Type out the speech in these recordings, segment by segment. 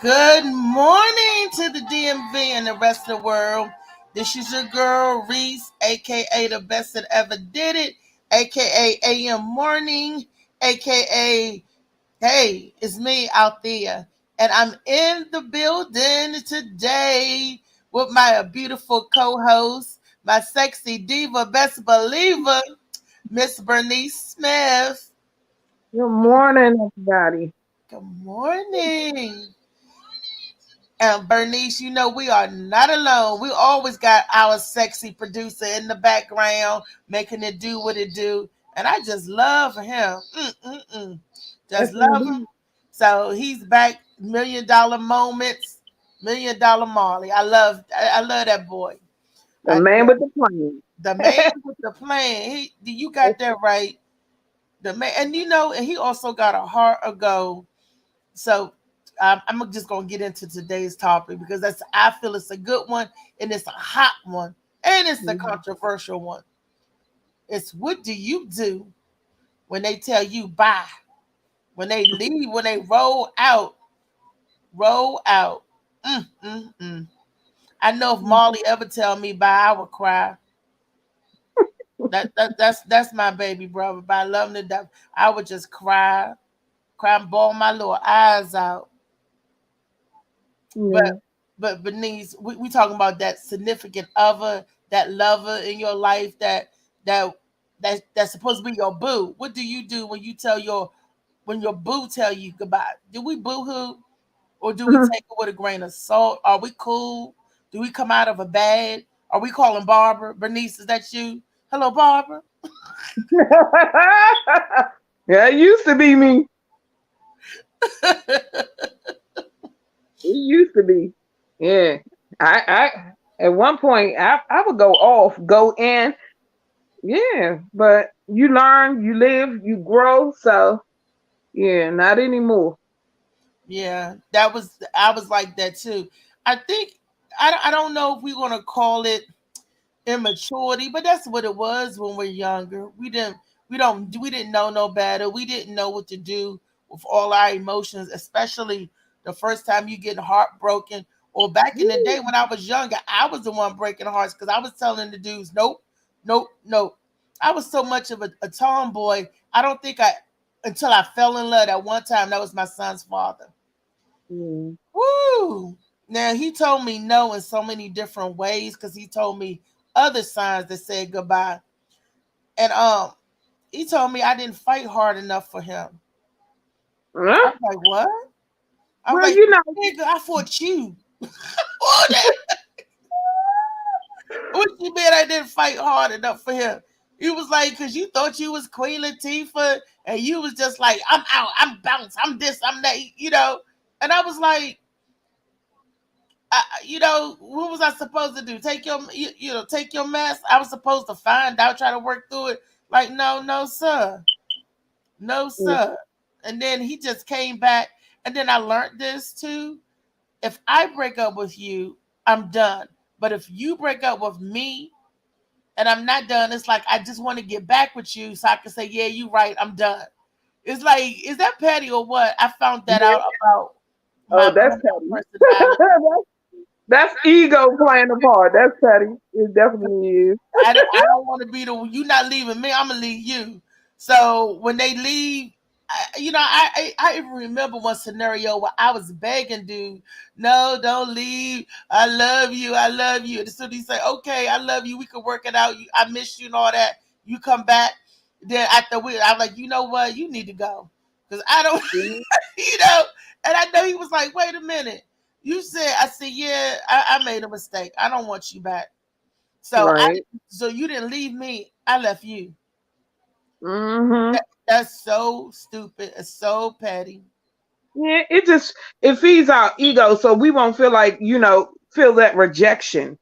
Good morning to the DMV and the rest of the world. This is your girl Reese, aka the best that ever did it, aka AM Morning, aka hey, it's me out there. And I'm in the building today with my beautiful co-host, my sexy diva, best believer, Miss Bernice Smith. Good morning, everybody. Good morning. And Bernice, you know, we are not alone. We always got our sexy producer in the background making it do what it do. And I just love him. Yes, Just love him. indeed. So he's back, $1 million moments, $1 million Marley. I love that boy. The I man do. with the plan. The man with the plan. You got that right. The man, and you know, and he also got a heart of gold. So I'm just gonna get into today's topic because I feel it's a good one and it's a hot one and it's a Mhm. controversial one. It's what do you do when they tell you bye, when they leave, when they roll out. Mm, mm, mm. I know if Molly ever tell me bye, I would cry. That's my baby brother. But I love him to death. I would just cry, and bawl my little eyes out. But Yeah. but Bernice, we talking about that significant other, that lover in your life, that that's supposed to be your boo. What do you do when your boo tell you goodbye? Do we boo hoo or do we take it with a grain of salt? Are we cool? Do we come out of a bag? Are we calling Barbara? Bernice, is that you? Hello, Barbara. Yeah, it used to be me. It used to be. Yeah. I at one point I would go off, go in. Yeah. But you learn, you live, you grow. So yeah, not anymore. Yeah, I was like that too. I think I don't know if we're gonna call it immaturity, but that's what it was when we're younger. We didn't know no better. We didn't know what to do with all our emotions, especially the first time you get heartbroken. Or back in the day when I was younger, I was the one breaking hearts because I was telling the dudes, nope, nope, nope. I was so much of a tomboy. I don't think I until I fell in love at one time. That was my son's father. Yeah. Woo! Now he told me no in so many different ways because he told me other signs that said goodbye. And he told me I didn't fight hard enough for him. I Huh? was like, what? I was Well, like, you know. nigga, I fought you. Oh, what you mean I didn't fight hard enough for him? He was like, because you thought you was Queen Latifah and you was just like, I'm out, I'm bounced, I'm this, I'm that, you know. And I was like, what was I supposed to do? Take take your mess. I was supposed to find out, try to work through it. Like, no, no, sir, no, Yeah. sir. And then he just came back, and then I learned this too. If I break up with you, I'm done. But if you break up with me and I'm not done, it's like I just want to get back with you so I can say, yeah, you right, I'm done. It's like, is that petty or what? I found that out about Oh, that's my petty. personality. That's ego playing a part. That's petty. It definitely is. I don't want to be the you not leaving me. I'm gonna leave you. So when they leave, I even remember one scenario where I was begging dude, no, don't leave. I love you. I love you. And so he say, okay, I love you. We can work it out. I miss you and all that. You come back. Then after I'm like, you know what? You need to go because I don't, Mhm. you know. And I know he was like, wait a minute. You said, I said, yeah, I made a mistake. I don't want you back. So Right. so you didn't leave me. I left you. Hmm. That's so stupid. It's so petty. Yeah, it feeds our ego, so we won't feel like feel that rejection.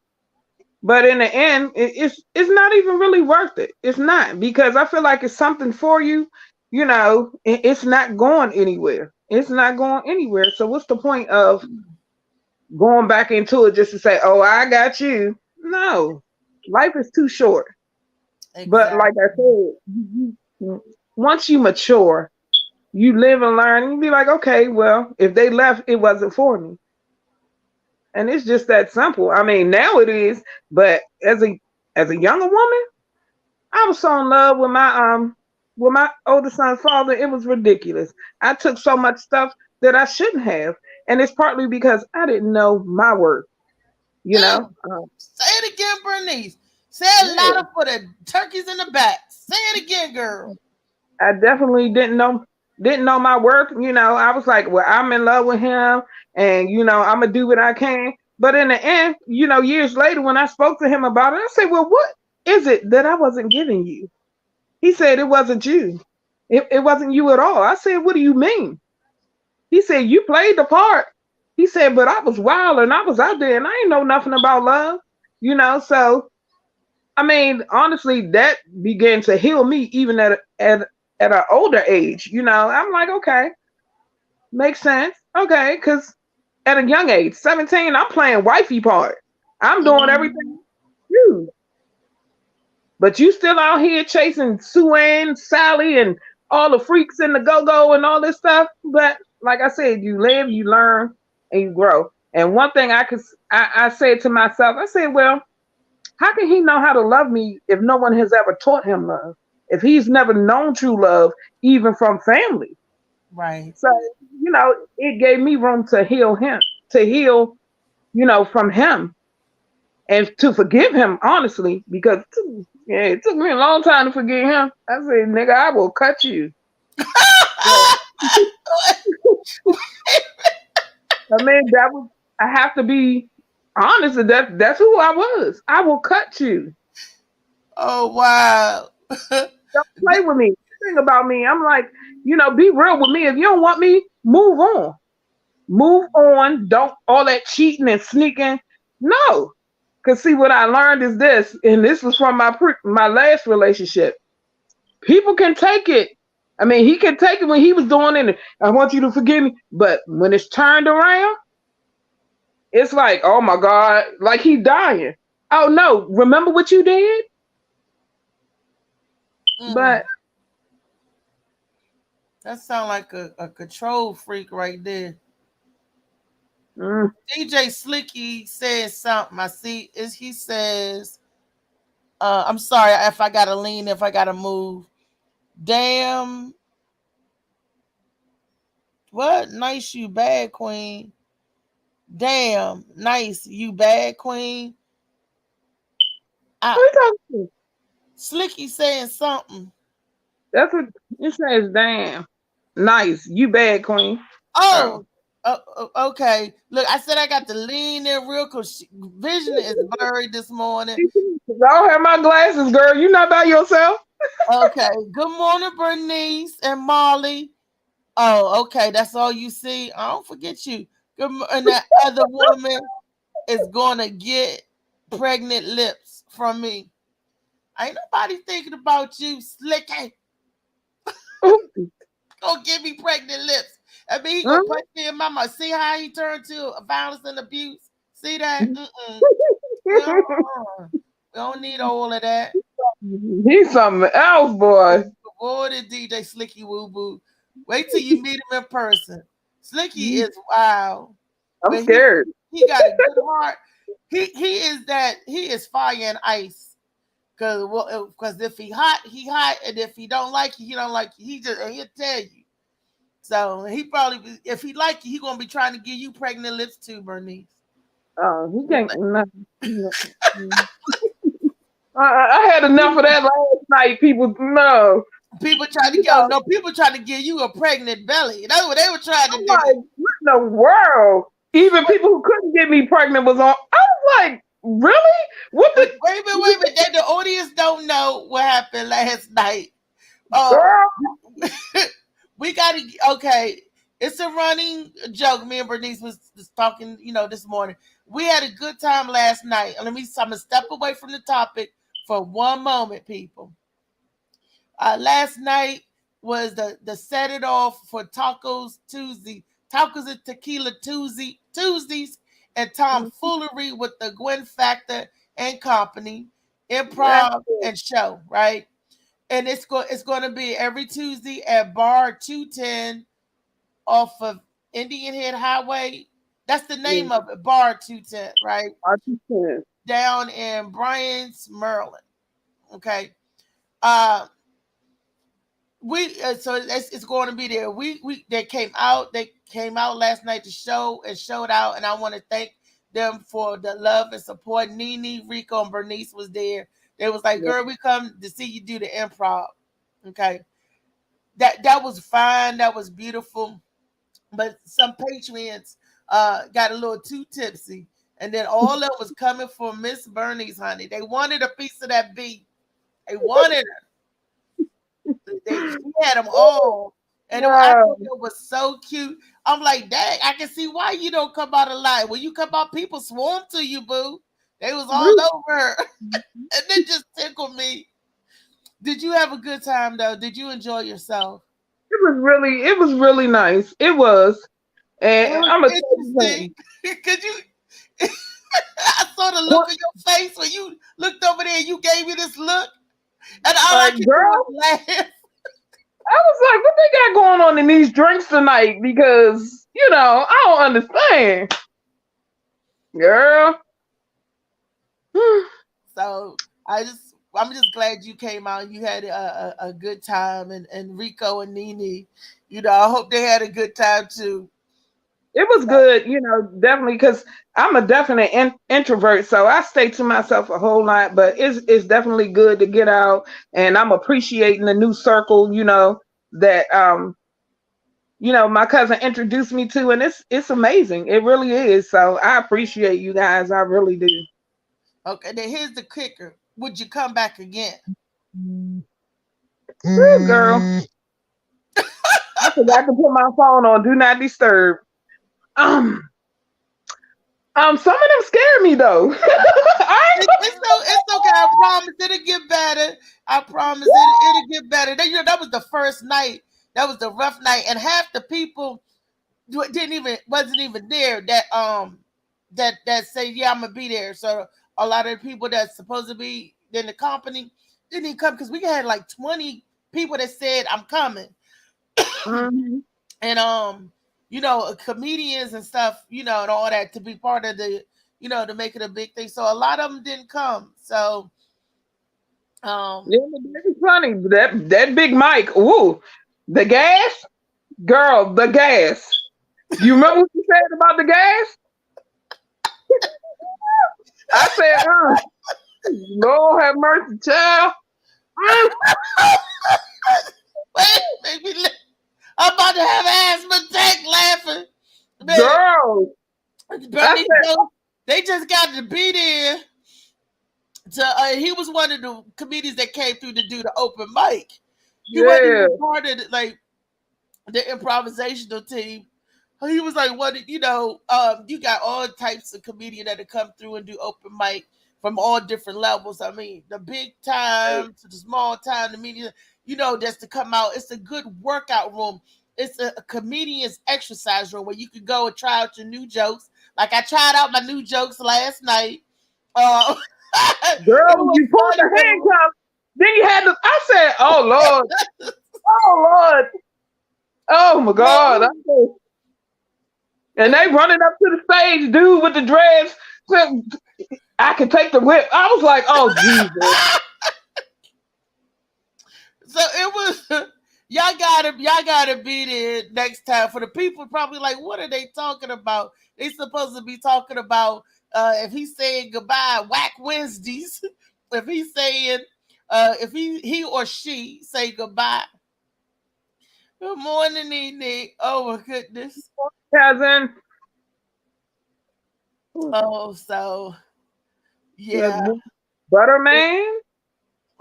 But in the end, it's not even really worth it. It's not because I feel like it's something for you. It's not going anywhere. It's not going anywhere. So what's the point of going back into it just to say, "Oh, I got you"? No, life is too short. But like Exactly. I said, once you mature, You live and learn, and you be like, okay, well, if they left, it wasn't for me. And it's just that simple. I mean, now it is, but as a younger woman, I was so in love with my older son's father, it was ridiculous. I took so much stuff that I shouldn't have. And it's partly because I didn't know my worth, you know? Mm. Say it again, Bernice. Say it Yeah. louder for the turkeys in the back. Say it again, girl. I definitely didn't know my worth. You know, I was like, well, I'm in love with him, and I'm gonna do what I can. But in the end, years later, when I spoke to him about it, I said, well, what is it that I wasn't giving you? He said it wasn't you. It wasn't you at all. I said, what do you mean? He said, you played the part. He said, but I was wild and I was out there and I ain't know nothing about love. So I mean, honestly, that began to heal me even at an older age. I'm like, okay, makes sense. Okay, because at a young age, 17, I'm playing wifey part. I'm doing everything Mhm. you, but you still out here chasing Sue Ann, Sally, and all the freaks in the go-go and all this stuff. But like I said, you live, you learn, and you grow. And one thing I said to myself, I said, well, how can he know how to love me if no one has ever taught him love? If he's never known true love, even from family. Right. So, it gave me room to heal him, to heal, from him and to forgive him, honestly, because yeah, it took me a long time to forgive him. I said, nigga, I will cut you. But, I mean, I have to be honest, and that's who I was. I will cut you. Oh wow. Don't play with me. Thing about me, I'm like, be real with me. If you don't want me, move on. Move on. Don't all that cheating and sneaking. No, because see what I learned is this, and this was from my last relationship. People can take it. I mean, he can take it when he was doing it. I want you to forgive me, but when it's turned around, it's like, oh my God, like he dying. Oh no, remember what you did? Mm, But that sound like a control freak right there. mm, DJ Slicky says something. I see is he says, I'm sorry if I gotta lean, if I gotta move. Damn, what? Nice you bad queen. Damn, nice you bad queen. who I you talking to? Slicky saying something. That's what it says. Damn, nice, you bad queen. Oh. Oh, okay. Look, I said I got to lean in real cause vision is blurry this morning. I don't have my glasses, girl. You not by yourself. Okay. Good morning, Bernice and Molly. Oh, okay. That's all you see. I don't forget you. And that other woman is gonna get pregnant lips from me. Ain't nobody thinking about you, Slicky. Gonna give me pregnant lips. I mean, he gonna punch me in my mouth. See how he turned to violence and abuse? See that? Mm-mm. We don't, we don't need all of that. He's something else, boy. Boy, the DJ Slicky Woo Boo. Wait till you meet him in person. Slicky is wild, I'm but scared. he got a good heart. He is fire and ice. Cause if he hot, and if he don't like you, he don't like you. He'll tell you. So he probably if he like you, he gonna be trying to give you pregnant lips too, Bernice. Oh, he can't. No. I had enough of that last night. People, no. People trying to You get oh, know, no, people trying to give you a pregnant belly. That's what they were trying to I'm do. like, what in the world? Even people who couldn't get me pregnant was on. I was like, really? What the Wait a minute. The audience don't know what happened last night. Uh, girl? we got to okay. It's a running joke. Me and Bernice was talking, this morning. We had a good time last night. I'm gonna step away from the topic for one moment, people. Last night was the set it off for Tacos Tuesday, Tacos and Tequila Tuesdays, and tomfoolery with the Gwen Factor and Company improv and show, right? and it's going to be every Tuesday at Bar 210 off of Indian Head Highway. That's the Yeah. name of it, Bar 210, right? Artisan. Down in Bryans, Maryland. Okay. Uh, we so it's going to be there. We they came out. They came out last night to show and showed out, and I want to thank them for the love and support. Nene, Rico, and Bernice was there. They was like, Yeah. "Girl, we come to see you do the improv." Okay, that was fine. That was beautiful. But some patrons got a little too tipsy, and then all that was coming for Miss Bernie's, honey. They wanted a piece of that beat. They wanted she had them all, and I Wow. thought it was so cute. I'm like, dang, I can see why you don't come out alive. When you come out, people swarm to you, boo. They was all over her, and it just tickled me. Did you have a good time though? Did you enjoy yourself? It was really nice. It was. It And was I'm gonna tell you interesting something. because you. I saw the look What on your face when you looked over there and you gave me this look, and all I like could do was girl, laugh. I was like, what they got going on in these drinks tonight? Because, I don't understand. Girl. So I'm just glad you came out and you had a good time, and Rico and Nene, I hope they had a good time too. It was So, good, definitely because I'm a definite introvert, so I stay to myself a whole lot. But it's definitely good to get out, and I'm appreciating the new circle, that my cousin introduced me to, and it's amazing. It really is. So I appreciate you guys. I really do. okay, then here's the kicker: would you come back again? Ooh, girl, I forgot to put my phone on Do Not Disturb. Um, some of them scare me though. It's okay. I promise it'll get better. I promise it'll get better. That was the first night. That was the rough night, and half the people didn't even wasn't even there that say yeah I'm gonna be there. So a lot of the people that's supposed to be in the company didn't even come because we had like 20 people that said I'm coming, Mhm. and comedians and stuff, and all that to be part of the to make it a big thing. So a lot of them didn't come. So um Yeah, it's funny. That big Mike. Ooh, the gas, girl, the gas. You remember what you said about the gas? I said, Lord have mercy, child. Mm, wait, make me I'm about to have an asthma attack laughing. Man, girl, I Bernie, said, they just got to be there to he was one of the comedians that came through to do the open mic. He wasn't yeah, even part of like the improvisational team. He was like, what you got all types of comedian that come through and do open mic from all different levels. I mean, the big time to the small time, the medium, that's to come out. It's a good workout room. It's a comedian's exercise room where you could go and try out your new jokes. Like I tried out my new jokes last night. Uh, girl, it when was you pulled the funny, but handcuffs, then you had to. I said, oh Lord, oh Lord, oh my God. no, And they running up to the stage, dude with the dreads. Said, I can take the whip. I was like, oh Jesus. so it was y'all gotta be there next time. For the people probably like, what are they talking about? They supposed to be talking about if he's saying goodbye, whack Wednesdays. If he's saying if he or she say goodbye. Good morning, Nene. Oh my goodness. Cousin. Oh, so yeah. Butterman.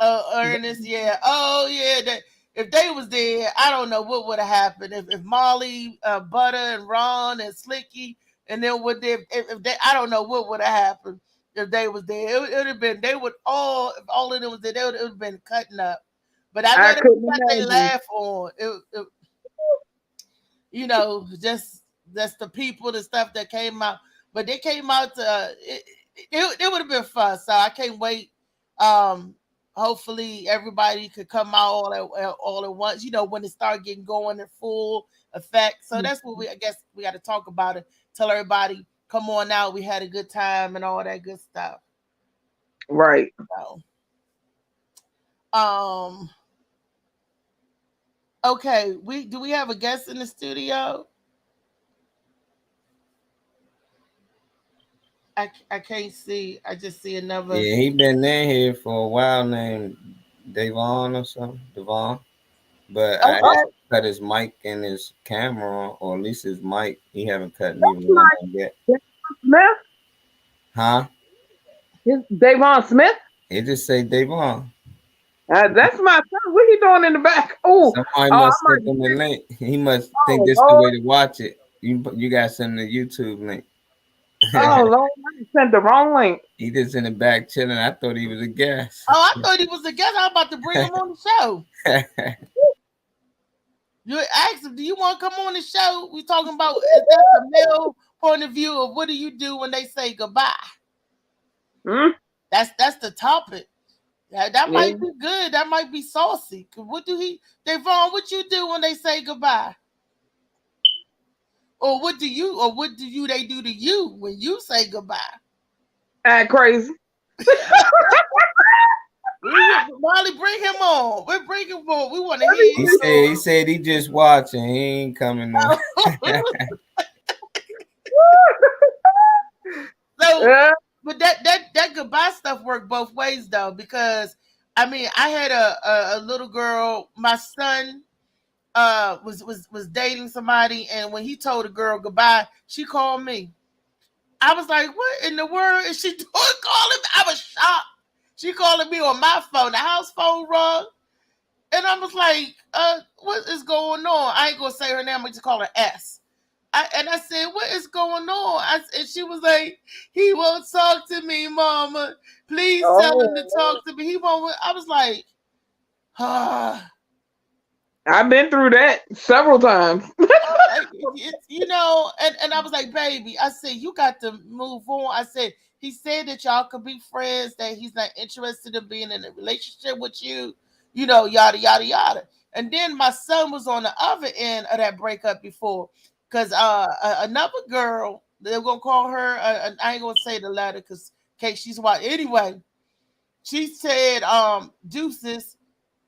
Ernest, yeah. Oh, yeah. If they was there, I don't know what would have happened. If Molly, Butter, and Ron and Slicky, and then what they, if they, I don't know what would have happened if they was there. It would have been, they would all, if all of them was there, they would have been cutting up. But I I know they couldn't got they imagine. laugh on. Just that's the people, the stuff that came out. But they came out to, it would have been fun. So I can't wait. Um, hopefully everybody could come out all at once. When it start getting going in full effect. So that's what I guess we got to talk about it. Tell everybody, come on out. We had a good time and all that good stuff. Right. So, um, okay. We have a guest in the studio? I can't see. I just see another. Yeah, he been in here for a while named Davon or something. Devon. But I Oh, Okay. had cut his mic and his camera, or at least his mic. He haven't cut neither that's one my of them yet. Davon Smith. Huh? Davon Smith. He just say Davon. That's my son. What he doing in the back? Somebody I must send might. him the link. He must think Oh this the way Lord. to watch it. You got to send him the YouTube link. Oh Lord. I sent the wrong link. He just in the back chilling. I thought he was a guest. Oh, I thought he was a guest. I'm about to bring him on the show. You asked him, do you want to come on the show? We talking about, is that a male point of view of what do you do when they say goodbye? Hmm? That's the topic. That Yeah. might be good. That might be saucy. What do Devon, what you do when they say goodbye? Or what do they do to you when you say goodbye? Act crazy. Molly, bring him on. We bring him on. We want to hear he his said he story. said he just watching. He ain't coming on. So, Uh, but that goodbye stuff worked both ways though, because I mean, I had a little girl. My son was dating somebody, and when he told a girl goodbye, she called me. I was like, "What in the world is she doing calling me?" I was shocked. She calling me on my phone. The house phone rung, and I was like, what is going on?" I ain't gonna say her name. I'm just call her S. And I said, "What is going on?" And she was like, "He won't talk to me, Mama. Please tell him to oh, talk to me. He won't." I was like, ah. I've been through that several times. And I was like, "Baby," I said, "you got to move on." I said, "He said that y'all could be friends, that he's not interested in being in a relationship with you, yada, yada, yada." And then my son was on the other end of that breakup before, because another girl, they're going to call her, I ain't going to say the letter because in case she's white. Anyway, she said, deuces,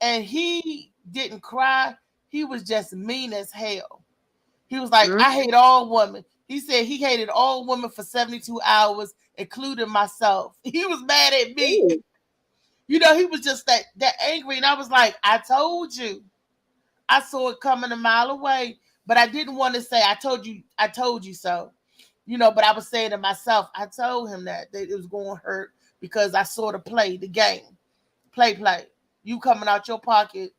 and he didn't cry. He was just mean as hell. He was like, Hmm? "I hate all women." He said he hated all women for 72 hours, including myself. He was mad at me. Ooh. He was just that angry. And I was like, "I told you." I saw it coming a mile away, but I didn't want to say, I told you so. But I was saying to myself, I told him that it was going to hurt because I saw the play, the game. Play. You coming out your pocket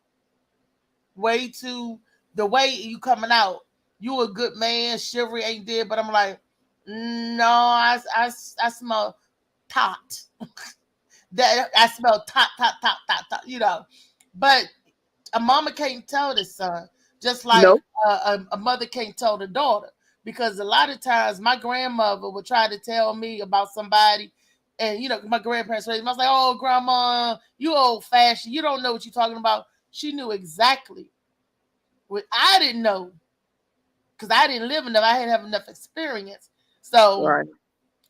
way too, the way you coming out, you a good man, chivalry ain't dead, but I'm like, no, I smell tot. That I smell tot. But a mama can't tell the son, just like Nope. a mother can't tell the daughter. Because a lot of times my grandmother would try to tell me about somebody, and my grandparents raised me. I was like, "Oh, grandma, you old fashioned. You don't know what you're talking about." She knew exactly what I didn't know because I didn't live enough. I didn't have enough experience. So Right.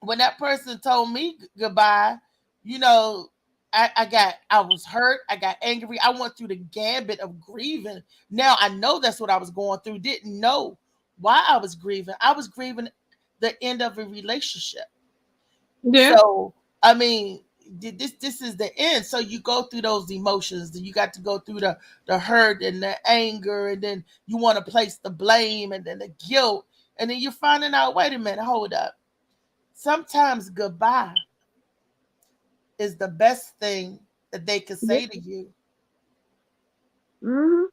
when that person told me goodbye, you know, I was hurt. I got angry. I went through the gambit of grieving. Now I know that's what I was going through. Didn't know why I was grieving. I was grieving the end of a relationship. Yeah. So I mean, this is the end. So you go through those emotions. You got to go through the hurt and the anger, and then you want to place the blame and then the guilt, and then you're finding out. Wait a minute, hold up. Sometimes goodbye is the best thing that they could Yeah. say to you. Hmm.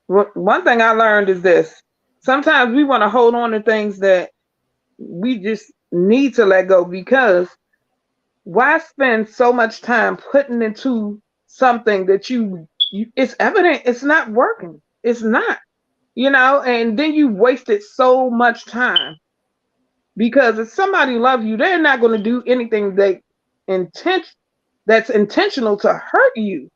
One thing I learned is this. Sometimes we want to hold on to things that we just need to let go because why spend so much time putting into something that you it's evident it's not working. It's not, and then you wasted so much time because if somebody loves you, they're not going to do anything they intent that's intentional to hurt you.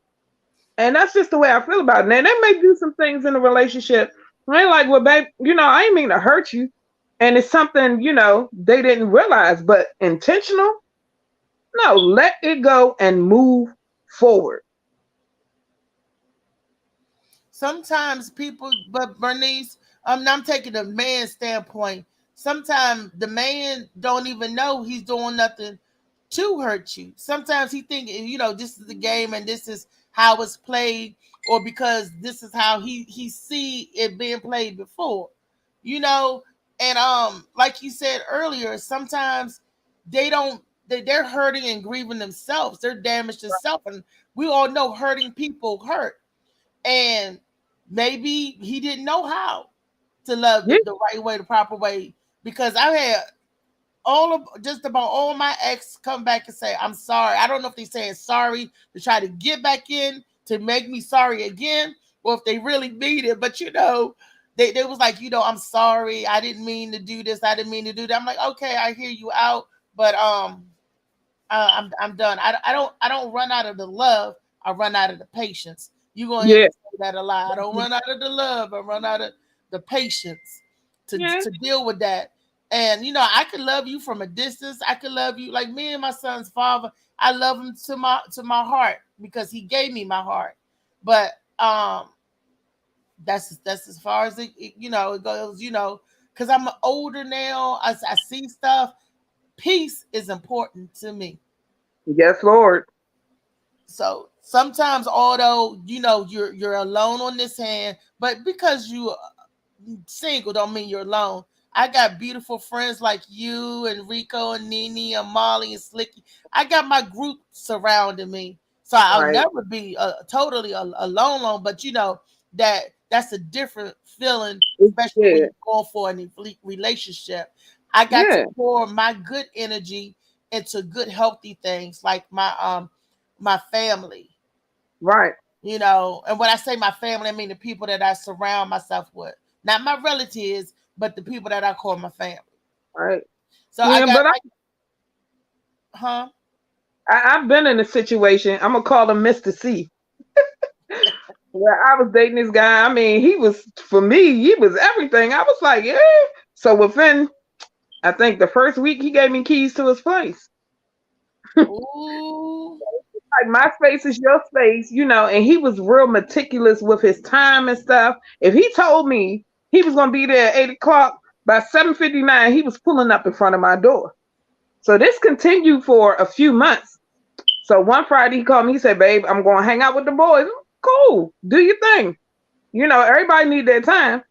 And that's just the way I feel about it. Now they may do some things in a relationship. I ain't like, well, babe, I ain't mean to hurt you. And it's something, they didn't realize, but intentional. No, let it go and move forward. Sometimes people, but Bernice, I'm taking the man's standpoint. Sometimes the man don't even know he's doing nothing to hurt you. Sometimes he think, this is the game and this is how it's played, or because this is how he see it being played before, you know. And like you said earlier, sometimes they don't. They're hurting and grieving themselves. They're damaged themselves, and we all know hurting people hurt. And maybe he didn't know how to love Yeah, the right way, the proper way. Because I had just about all my ex come back and say, I'm sorry. I don't know if they saying sorry to try to get back in to make me sorry again, or if they really mean it. But they was like, I'm sorry. I didn't mean to do this. I didn't mean to do that. I'm like, okay, I hear you out, but I'm done. I don't run out of the love. I run out of the patience. You gonna hear me yeah, say that a lot. I don't run out of the love. I run out of the patience to yeah, to deal with that. And I could love you from a distance. I could love you like me and my son's father. I love him to my heart because he gave me my heart. But that's as far as it goes. Because I'm older now. I see stuff. Peace is important to me. yes, Lord. So sometimes, although you're alone on this hand, but because you single don't mean you're alone. I got beautiful friends like you and Rico and Nene and Molly and Slicky. I got my group surrounding me, so I'll Right. never be totally alone. But that's a different feeling, especially when Yeah, you're going for a relationship. I got to yeah, pour my good energy into good, healthy things like my family. right, And when I say my family, I mean the people that I surround myself with, not my relatives, but the people that I call my family. right. So I Yeah, got, but huh? I've been in a situation. I'm gonna call him Mr. C. Where I was dating this guy. I mean, he was for me. He was everything. I was like, yeah. So within, I think the first week, he gave me keys to his place. Ooh, Like my space is your space, and he was real meticulous with his time and stuff. If he told me he was gonna be there at 8 o'clock, by 7:59, he was pulling up in front of my door. So this continued for a few months. So one Friday he called me, he said, babe, I'm gonna hang out with the boys. Cool, do your thing. Everybody need their time.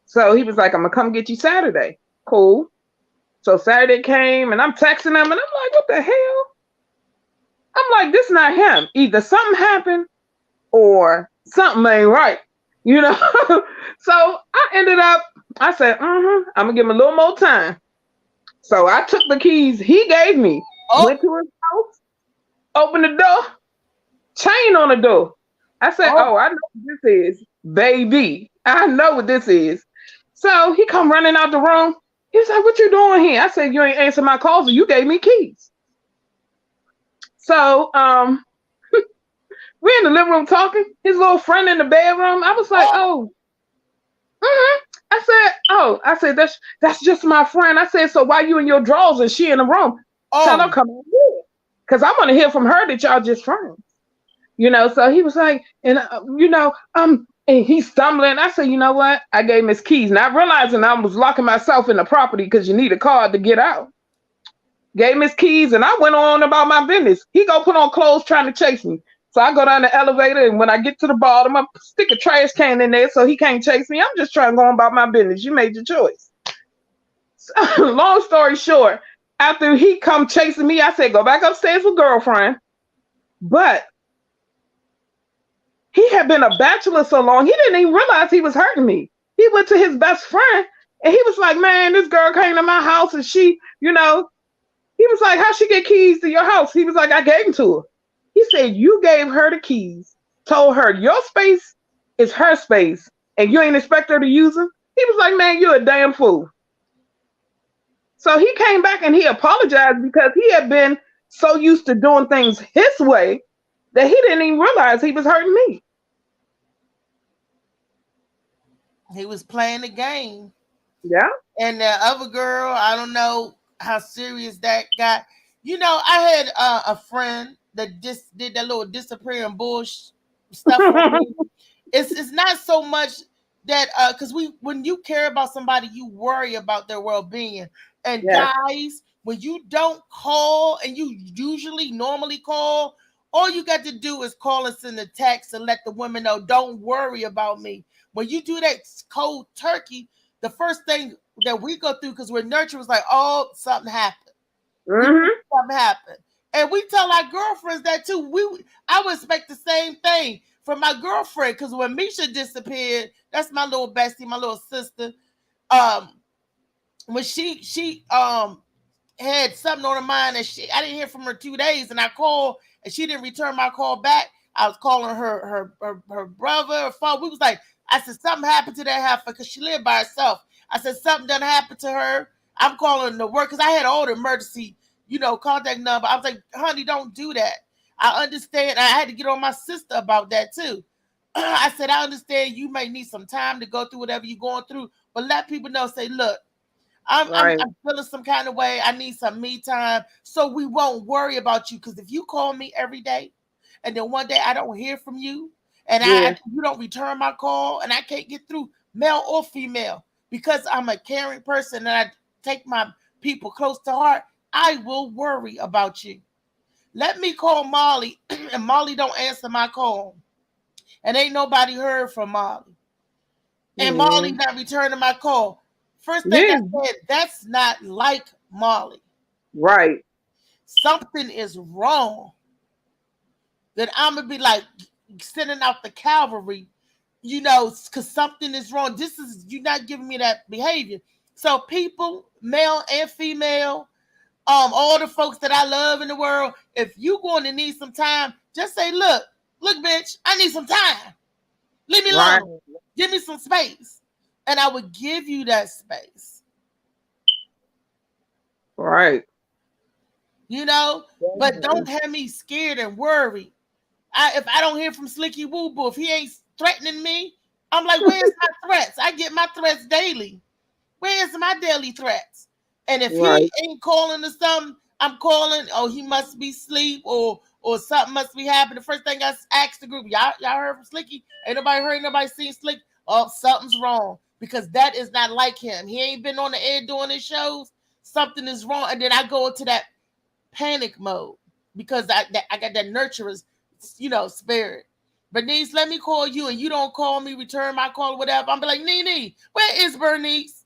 So he was like, I'm gonna come get you Saturday. Cool. So Saturday came and I'm texting him and I'm like, what the hell? I'm like, this not him. Either something happened or something ain't right. You know? So I ended up, I said, I'm gonna give him a little more time. So I took the keys he gave me, oh, went to his house, opened the door, chain on the door. I said, oh, oh, I know what this is, baby. I know what this is. So he come running out the room. He's like, what you doing here? I said, you ain't answer my calls, or you gave me keys. So we're in the living room talking. His little friend in the bedroom. I was like, oh, oh, I said, that's just my friend. I said, so why you in your drawers and she in the room? Tell her oh, come on here. Cause I want to hear from her that y'all just friends. So he was like, and and he's stumbling. I said, you know what? I gave him his keys, not realizing I was locking myself in the property because you need a card to get out. Gave him his keys, and I went on about my business. He go put on clothes trying to chase me. So I go down the elevator, and when I get to the bottom, I stick a trash can in there so he can't chase me. I'm just trying to go on about my business. You made your choice. So, long story short, after he come chasing me, I said, go back upstairs with girlfriend. But he had been a bachelor so long, he didn't even realize he was hurting me. He went to his best friend, and he was like, man, this girl came to my house, and he was like, how'd she get keys to your house? He was like, I gave them to her. He said, you gave her the keys, told her your space is her space, and you ain't expect her to use them? He was like, man, you're a damn fool. So he came back and he apologized because he had been so used to doing things his way that he didn't even realize he was hurting me. He was playing the game. Yeah. And the other girl, I don't know how serious that got. You know, I had a friend that just did that little disappearing bullshit stuff on me. It's not so much that because we when you care about somebody, you worry about their well being. And Yes. guys, when you don't call and you usually normally call, all you got to do is call us in the text and let the women know, don't worry about me. When you do that cold turkey, the first thing that we go through because we're nurtured was like, oh, something happened. We think Mm-hmm. something happened. And we tell our girlfriends that too. I would expect the same thing from my girlfriend because when Misha disappeared, that's my little bestie, my little sister. Um, when she had something on her mind and I didn't hear from her 2 days, and I called and she didn't return my call back. I was calling her brother, her father. We was like, I said something happened to that heifer because she lived by herself. I said something done happened to her. I'm calling the work because I had all the emergency, contact number. I was like, honey, don't do that. I understand. I had to get on my sister about that too. I said, I understand you may need some time to go through whatever you're going through, but let people know. Say, look, Right. I'm feeling some kind of way. I need some me time, so we won't worry about you. Because if you call me every day, and then one day I don't hear from you, and Yeah. you don't return my call, and I can't get through, male or female, because I'm a caring person and I take my people close to heart, I will worry about you. Let me call Molly, and Molly don't answer my call, and ain't nobody heard from Molly, and Molly Mm. not returning my call. First thing Yeah. I said, that's not like Molly. Right. Something is wrong. Then I'm gonna be like sending out the cavalry, because something is wrong. This is you not giving me that behavior. So people, male and female, all the folks that I love in the world, if you going to need some time, just say, look, bitch, I need some time. Leave me Right. alone. Give me some space. And I would give you that space. Right. you know. But don't Definitely. have me scared and worried. If I don't hear from Slicky Woo Boo, if he ain't threatening me, I'm like, where's my threats? I get my threats daily. Where's my daily threats? And if he Right. ain't calling or something, I'm calling. Oh, he must be asleep, or something must be happening. The first thing I asked the group, y'all heard from Slicky? Ain't nobody heard, nobody seen Slick. Oh, something's wrong because that is not like him. He ain't been on the air doing his shows. Something is wrong, and then I go into that panic mode because I got that nurturer's, spirit. Bernice, let me call you, and you don't call me, return my call, whatever. I'm be like, Nene, where is Bernice?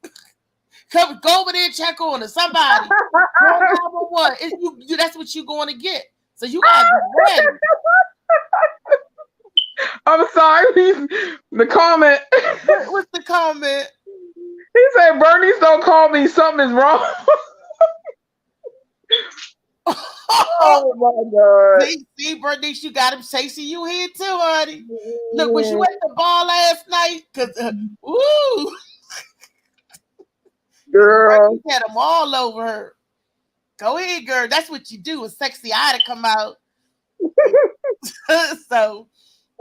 Come go over there and check on her. Somebody. Call 911. That's what you're going to get. So you gotta be ready. I'm sorry. The comment. What's the comment? He said, Bernice, don't call me. Something is wrong. Oh my God. see, Bernice, you got him chasing you here too, honey. Look, was you at the bar last night? Cause woo, Girl. Bernice had them all over her. Go ahead, girl. That's what you do. A sexy eye to come out. So,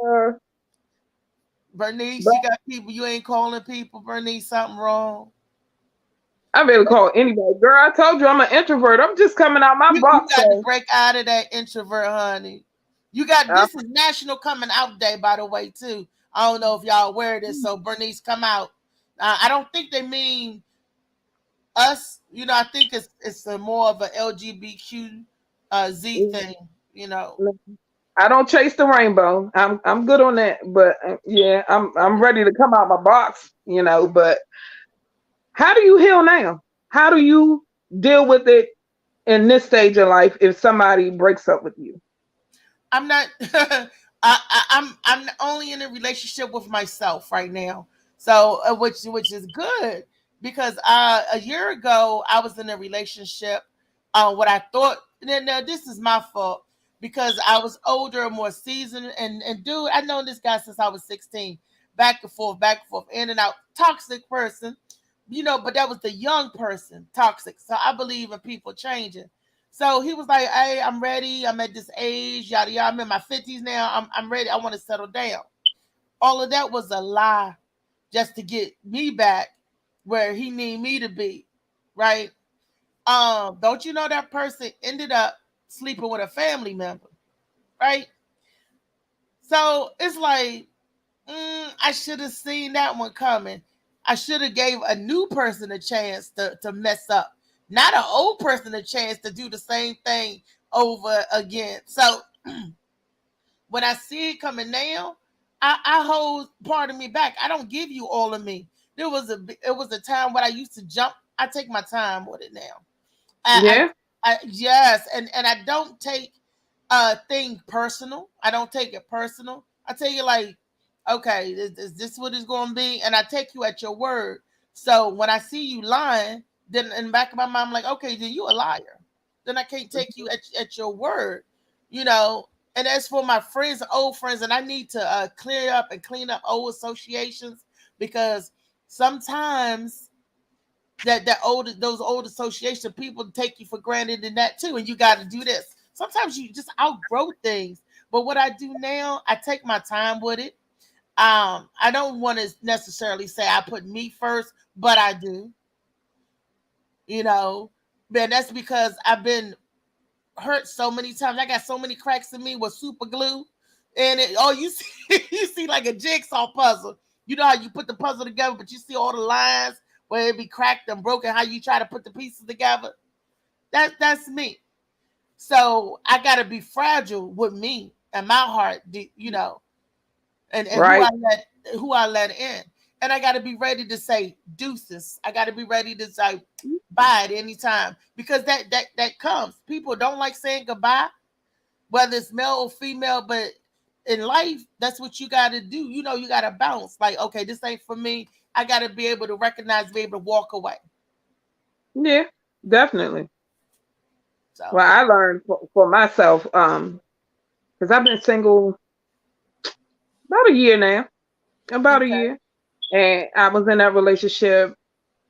Uh, Bernice, but you got people you ain't calling people. Bernice, something wrong. I better call anybody. Girl, I told you I'm an introvert. I'm just coming out my You box. got to So break out of that introvert, honey. You got uh, this is National Coming Out Day, by the way, too. I don't know if y'all aware of this. So Bernice, come out. I don't think they mean us. I think it's a more of a LGBTQ Z thing. You know, I don't chase the rainbow. I'm good on that. But yeah, I'm ready to come out my box. But how do you heal now? How do you deal with it in this stage of life if somebody breaks up with you? I'm not. I'm only in a relationship with myself right now. So which is good because a year ago I was in a relationship. What I thought. Now this is my fault because I was older, more seasoned, and dude, I known this guy since I was 16. Back and forth, in and out. Toxic person, but that was the young person toxic. So I believe in people changing. So he was like, "Hey, I'm ready. I'm at this age, yada yada. I'm in my 50s now. I'm ready. I want to settle down." All of that was a lie, just to get me back where he need me to be, right? Don't you know that person ended up sleeping with a family member, right? So it's like, I should have seen that one coming. I should have gave a new person a chance to mess up, not an old person a chance to do the same thing over again. So when I see it coming now, I hold part of me back. I don't give you all of me. It was a time when I used to jump. I take my time with it now. I, Yeah. yes, and I don't take a thing personal. I don't take it personal. I tell you like, okay, is this what it's going to be? And I take you at your word. So when I see you lying, then in the back of my mind, I'm like, okay, then you a liar. Then I can't take you at your word, you know. And as for my friends, old friends, and I need to clear up and clean up old associations because sometimes that old those old association people take you for granted in that too, and you got to do this. Sometimes you just outgrow things. But what I do now, I take my time with it. I don't want to necessarily say I put me first, but I do. You know, man, that's because I've been hurt so many times. I got so many cracks in me with super glue, and you see you see like a jigsaw puzzle. You know how you put the puzzle together, but you see all the lines where it be cracked and broken. How you try to put the pieces together. That's me. So I gotta be fragile with me and my heart, you know, and Right. who I let in. And I gotta be ready to say deuces. I gotta be ready to say bye at any time. Because that comes. People don't like saying goodbye, whether it's male or female, but in life, that's what you gotta do. You know, you gotta bounce. Like, okay, this ain't for me. I gotta be able to recognize, be able to walk away. Yeah. Definitely. So Well, I learned for myself, because I've been single about a year now, about a okay. year, and I was in that relationship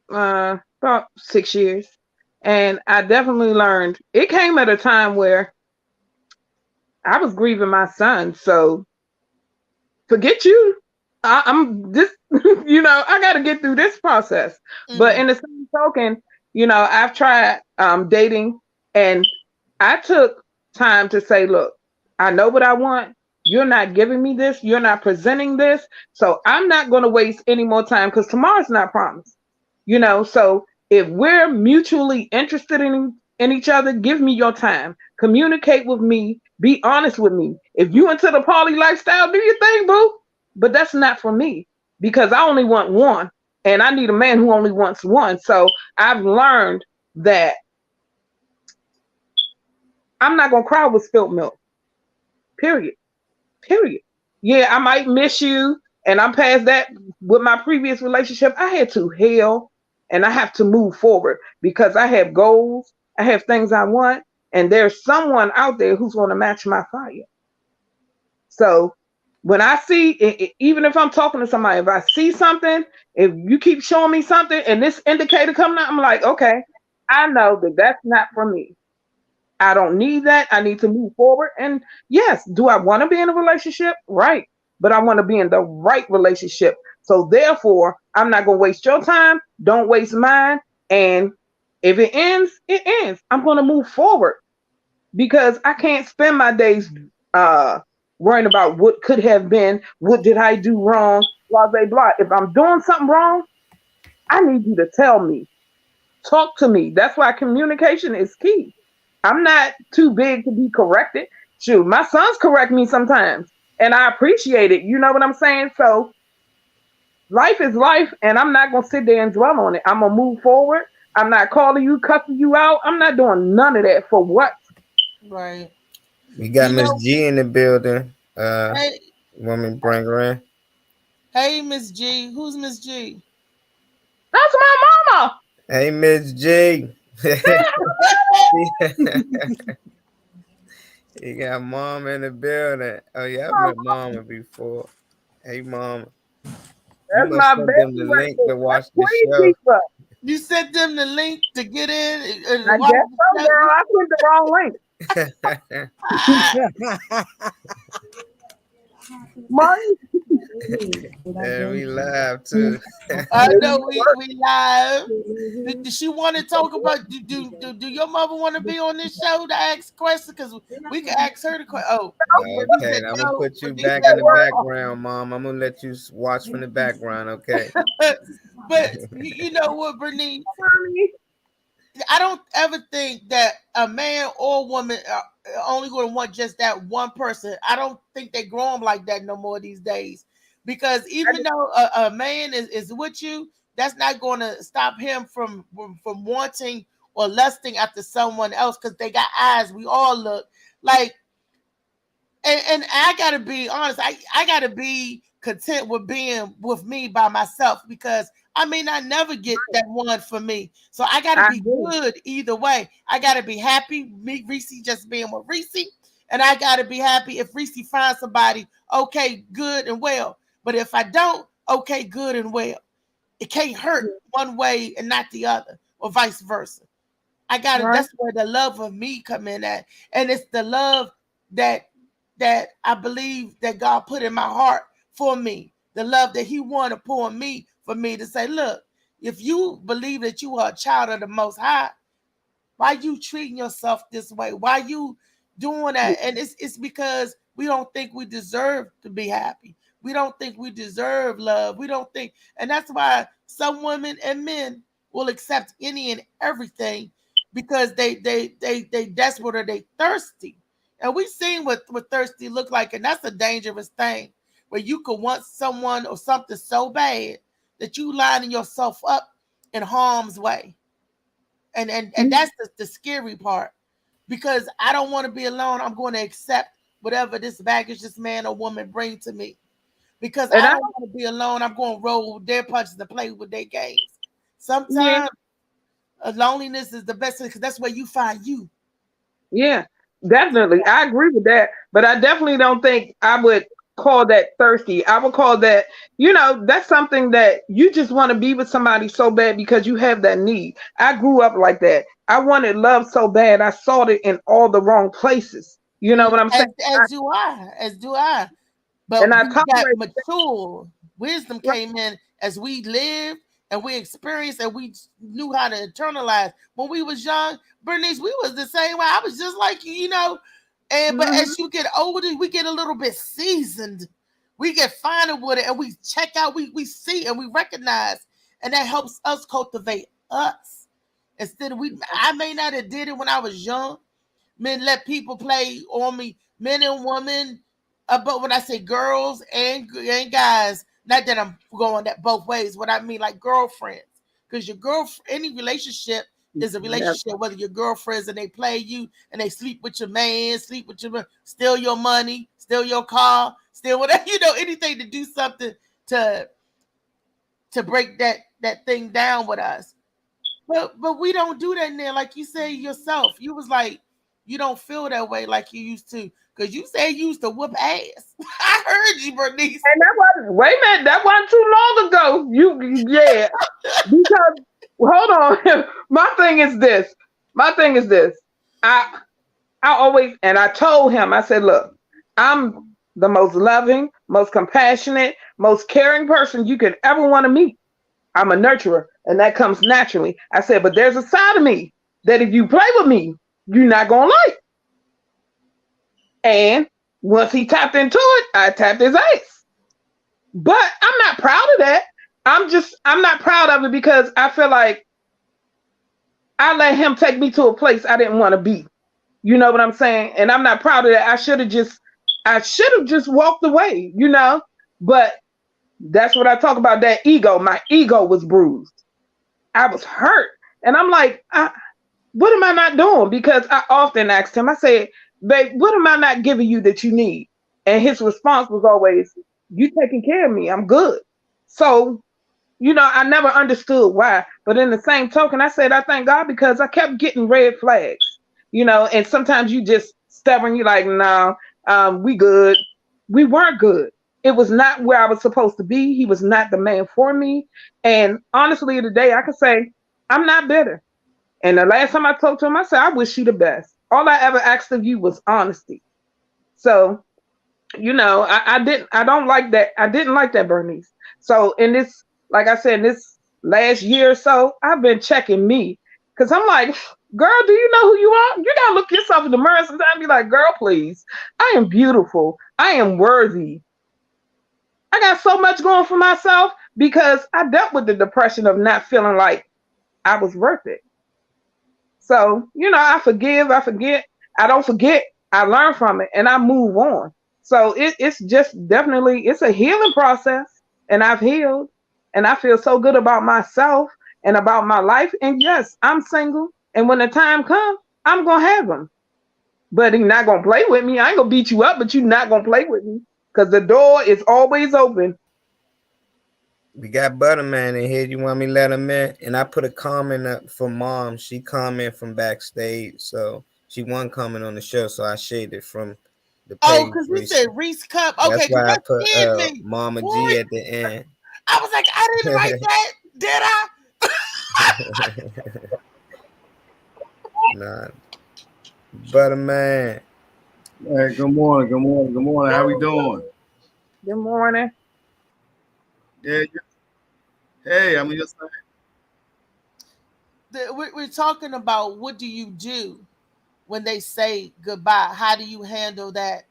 about 6 years, and I definitely learned. It came at a time where I was grieving my son, so forget you. I'm this, I got to get through this process. But Mm-hmm. in the same token, I've tried dating, and I took time to say, look, I know what I want. You're not giving me this. You're not presenting this. So I'm not going to waste any more time because tomorrow's not promised. So if we're mutually interested in each other, give me your time. Communicate with me. Be honest with me. If you into the poly lifestyle, do your thing, boo. But that's not for me because I only want one, and I need a man who only wants one. So I've learned that I'm not gonna cry with spilt milk. Period. Period. Yeah, I might miss you, and I'm past that. With my previous relationship, I had to heal, and I have to move forward because I have goals. I have things I want, and there's someone out there who's going to match my fire. So when I see, even if I'm talking to somebody, if I see something, if you keep showing me something, and this indicator coming out, I'm like, okay, I know that that's not for me. I don't need that. I need to move forward. And yes, do I want to be in a relationship? Right. But I want to be in the right relationship. So therefore, I'm not going to waste your time. Don't waste mine. And if it ends, it ends. I'm going to move forward because I can't spend my days uh, worrying about what could have been, what did I do wrong, blah, blah, blah. If I'm doing something wrong, I need you to tell me. Talk to me. That's why communication is key. I'm not too big to be corrected. Shoot, my sons correct me sometimes, and I appreciate it. You know what I'm saying? So life is life, and I'm not gonna sit there and dwell on it. I'm gonna move forward. I'm not calling you, cussing you out. I'm not doing none of that for what? Right. We got You Miss know, G in the building. hey, Woman, bring her in. hey, Miss G. Who's Miss G? That's my mama. Hey, Miss G. You got mom in the building. Oh yeah, I've met mama before. Hey, mama. You That's must my send them the baby right link there. to That's watch the Queen show. Diva. You sent them the link to get in I and watch guess the so, show. girl. I put the wrong link. Ah, Money. And we laugh too. I Maybe know it worked. we live. Does she want to talk about? Do your mother want to be on this show to ask questions? Because we can ask her the question. Oh, Bernice Okay, said I'm gonna no. put you Bernice back said in the no. background, Mom. I'm gonna let you watch from the background. Okay. But you know what, Bernice? Money. I don't ever think that a man or woman are only going to want just that one person. I don't think they grow them like that no more these days. Because I even just, though a man is with you, that's not going to stop him from wanting or lusting after someone else because they got eyes. We all look like, and I gotta be honest. I gotta be content with being with me by myself because I may not never get that one for me. So I gotta I be do. good either way. I gotta be happy. Me, Reese, just being with Reese, and I gotta be happy if Reese finds somebody okay, good and well. But if I don't, okay, good and well. It can't hurt one way and not the other, or vice versa. I got it. Right. That's where the love of me come in at, and it's the love that I believe that God put in my heart for me. The love that He wanted to pour on me for me to say, look, if you believe that you are a child of the Most High, why you treating yourself this way? Why you doing that? And it's because we don't think we deserve to be happy. We don't think we deserve love. We don't think, and that's why some women and men will accept any and everything because they desperate or they thirsty. And we've seen what thirsty look like, and that's a dangerous thing where you could want someone or something so bad that you lining yourself up in harm's way, and that's the scary part because I don't want to be alone. I'm going to accept whatever this baggage this man or woman bring to me because And I I, don't want to be alone. I'm going to roll with their punches and play with their games. yeah, Sometimes loneliness is the best because that's where you find you. yeah, definitely. I agree with that. But I definitely don't think I would call that thirsty. I would call that, that's something that you just want to be with somebody so bad because you have that need. I grew up like that. I wanted love so bad. I sought it in all the wrong places. You know what I'm saying? I, As do I. and But I we got tolerate. mature. Wisdom came in as we lived and we experienced and we knew how to internalize. When we was young, Bernice, we was the same way. I was just like you. And but Mhm. as you get older, we get a little bit seasoned. We get finer with it and we check out, we see and we recognize, and that helps us cultivate us. Instead of we I may not have did it when I was young, men let people play on me, men and women. But when I say girls and guys, not that I'm going that both ways. What I mean, like girlfriends, because your girl, any relationship is a Yeah. relationship. Whether your girlfriends and they play you and they sleep with your man, sleep with your steal your money, steal your car, steal whatever anything to do something to break that thing down with us. But we don't do that now. Like you say yourself, you was like you don't feel that way like you used to. Cause you say you used to whoop ass. I heard you, Bernice. And that wasn't, wait a minute, that wasn't too long ago. Yeah, because, hold on. My thing is this. My thing is this. I, I always, and I told him, I said, look, I'm the most loving, most compassionate, most caring person you could ever want to meet. I'm a nurturer, and that comes naturally. I said, but there's a side of me that if you play with me, you're not going to like. And once he tapped into it, I tapped his ass. But I'm not proud of that. I'm not proud of it because I feel like I let him take me to a place I didn't want to be. You know what I'm saying? And I'm not proud of that. I should have just walked away. But that's what I talk about, that ego. My ego was bruised. I was hurt. And I'm like, what am I not doing? Because I often asked him, I said, babe, what am I not giving you that you need? And his response was always, you taking care of me. I'm good. So, I never understood why. But in the same token, I said, I thank God because I kept getting red flags. And sometimes you just stubborn, you like, no, we good. We weren't good. It was not where I was supposed to be. He was not the man for me. And honestly, today I can say I'm not bitter. And the last time I talked to him, I said, I wish you the best. All I ever asked of you was honesty. So, I don't like that. I didn't like that, Bernice. So in this, like I said, in this last year or so, I've been checking me. Cause I'm like, girl, do you know who you are? You gotta look yourself in the mirror sometimes and be like, girl, please. I am beautiful. I am worthy. I got so much going for myself because I dealt with the depression of not feeling like I was worth it. So, I forgive, I forget, I don't forget, I learn from it and I move on. So it's just definitely it's a healing process and I've healed and I feel so good about myself and about my life. And yes, I'm single. And when the time comes, I'm gonna have him. But you're not gonna play with me. I ain't gonna beat you up, but you're not gonna play with me. Because the door is always open. We got Butterman in here. You want me to let him in? And I put a comment up for mom. She comment from backstage, so she wasn't coming on the show. So I shaded from the Oh, page because you said recently. Reese Cup. That's Okay, because why I that put scared me. Mama Boy, G at the end. I was like, I didn't write that, did I? Nah, Butterman. Hey, good morning, good morning, good morning. How we doing? Good morning. Yeah, hey, I'm just saying. We're talking about what do you do when they say goodbye? How do you handle that?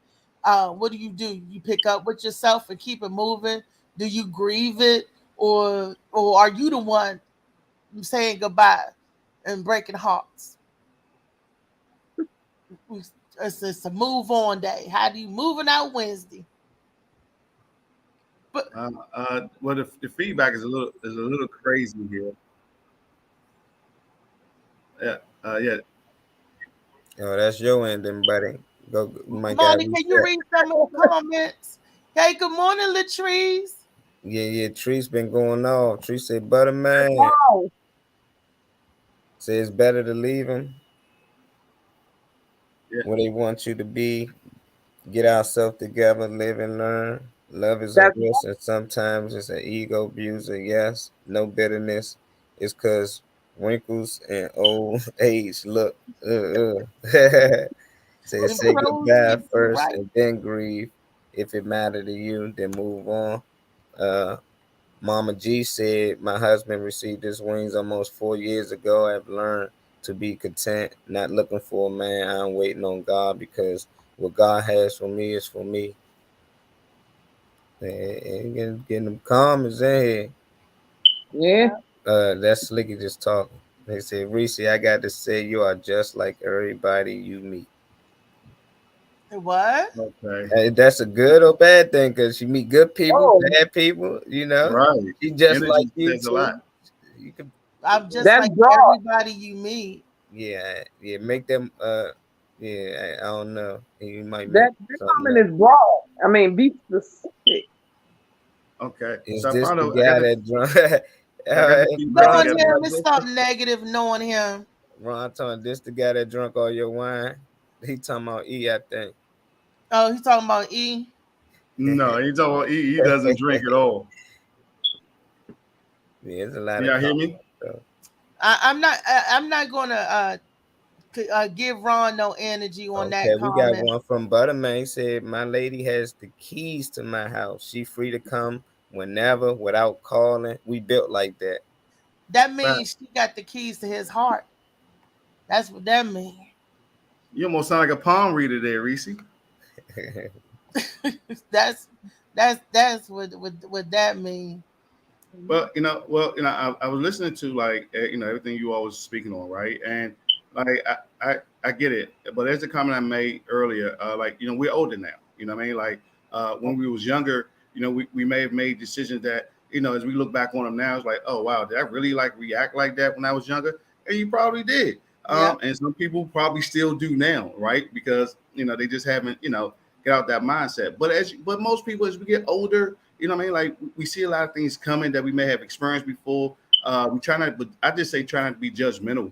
What do? You pick up with yourself and keep it moving? Do you grieve it, or are you the one saying goodbye and breaking hearts? It's a move on day. How do you moving out Wednesday? But Well, the feedback is a little crazy here. Yeah, yeah. Oh, that's your ending, buddy. You might got Molly, can you reset. read some of the comments? Hey, good morning, Latrice. Yeah, yeah. Tree's been going off. Tree said, Butterman. Wow. Say it's better to leave him Yeah. where they want you to be. Get ourselves together, live and learn. Love is a That's risk, and sometimes it's an ego abuser. Yes, no bitterness. It's cause wrinkles and old age. Look, Them say crows goodbye get you first right. and then grieve. If it mattered to you, then move on. Uh, Mama G said, my husband received his wings almost 4 years ago. I've learned to be content, not looking for a man. I'm waiting on God because what God has for me is for me. And getting them comments in here. yeah. That's Slicky just talking. They said, Reese, I got to say, you are just like everybody you meet. What? Okay. That's a good or bad thing because you meet good people, Oh, bad people, Right. She just like Energy you says a too. lot. You can I'm just that's like broad. everybody you meet. Yeah, yeah, make them yeah, I don't know. You might make That something comment up. is broad. I mean, be specific. Okay. Is So I this found the out. I got guy the that drunk I got the feedback Knowing Ron together. him talking is this something negative. Knowing him. Ron talking this the guy that drunk all your wine? He talking about E, I think. Oh, he's talking about E. No, he's talking about he doesn't drink at all. There's a lot Can of y'all hear comments me? though. I'm not gonna give Ron no energy on Okay, that we got comment. one from Butterman. He said, my lady has the keys to my house. She free to come whenever without calling. We built like that. That Right. means she got the keys to his heart. That's what that means. You almost sound like a palm reader there, Reese. that's that's what that means. I was listening to like everything you all was speaking on, right? And like I get it, but there's a comment I made earlier. Like we're older now. You know what I mean? Like when we was younger, we may have made decisions that as we look back on them now, it's like, oh wow, did I really like react like that when I was younger? And you probably did. Yep. And some people probably still do now, right? Because they just haven't get out that mindset. But most people as we get older, you know what I mean? Like we see a lot of things coming that we may have experienced before. We try not, but I just say try not to be judgmental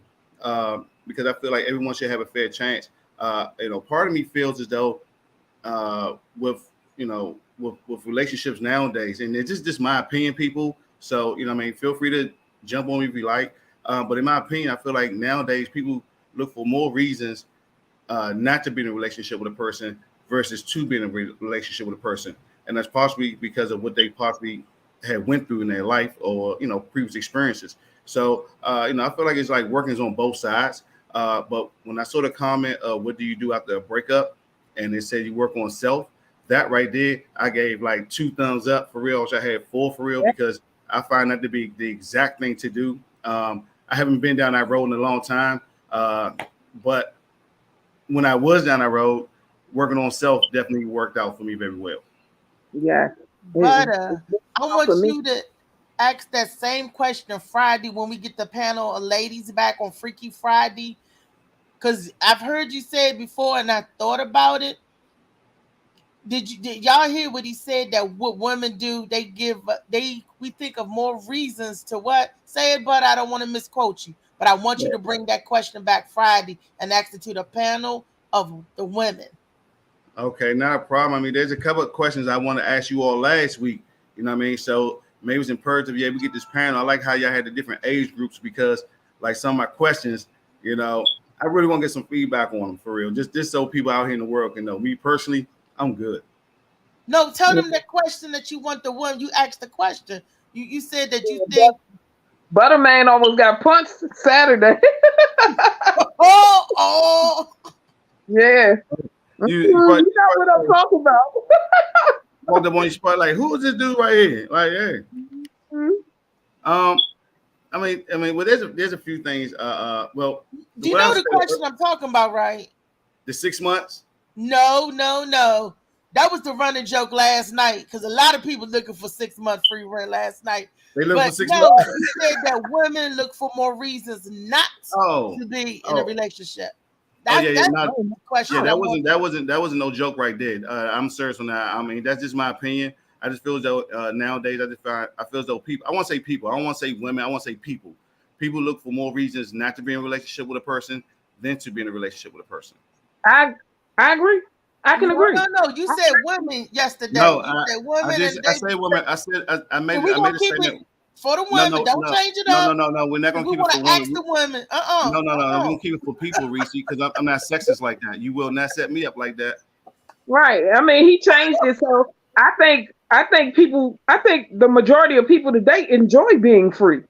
because I feel like everyone should have a fair chance. Part of me feels as though with with relationships nowadays, and it's just my opinion, people. So what I mean, feel free to jump on me if you like. But in my opinion, I feel like nowadays people look for more reasons not to be in a relationship with a person versus to be in a relationship with a person, and that's possibly because of what they possibly had went through in their life or previous experiences. So I feel like it's like working is on both sides. But when I saw the comment of what do you do after a breakup, and it said you work on self, that right there, I gave like 2 thumbs up for real, which I had 4 for real because I find that to be the exact thing to do. I haven't been down that road in a long time, but when I was down that road, working on self definitely worked out for me very well. Yeah. But I For want me. you to ask that same question Friday when we get the panel of ladies back on Freaky Friday. Because I've heard you say it before and I thought about it. Did y'all hear what he said that what women do? They give we think of more reasons to what say it, but I don't want to misquote you. But I want you to bring that question back Friday and ask it to the panel of the women. Okay, not a problem. I mean, there's a couple of questions I want to ask you all last week. You know what I mean? So maybe it's imperative, yeah, we get this panel. I like how y'all had the different age groups because, like, some of my questions, I really want to get some feedback on them for real. Just so people out here in the world can know. Me personally, I'm good. No, tell them the question that you want the one you asked the question. You said that you think Butterman almost got punched Saturday. oh Yeah. You You know what I'm talking about. walked up on your spot like, who is this dude right here? Like, hey. Well, there's a few things. Well, do you know the question I'm talking about, right? The 6 months? No. That was the running joke last night because a lot of people looking for 6 month free rent last night. They look for 6 months. He said that women look for more reasons not to be in a relationship. That's the question. Yeah, that wasn't no joke right there. I'm serious on that. I mean, that's just my opinion. I just feel as though nowadays I feel as though people. I want to say people. I don't want to say women. I want to say people. People look for more reasons not to be in a relationship with a person than to be in a relationship with a person. I agree. I can agree. No. You said women yesterday. No, you said women. I said women. I said I made a statement. For the women, don't change it up. No. We're not gonna keep it for women. Ask the women. No. We're gonna keep it for people, Reese, because I'm not sexist like that. You will not set me up like that. Right. I mean, he changed it, so I think the majority of people today enjoy being free.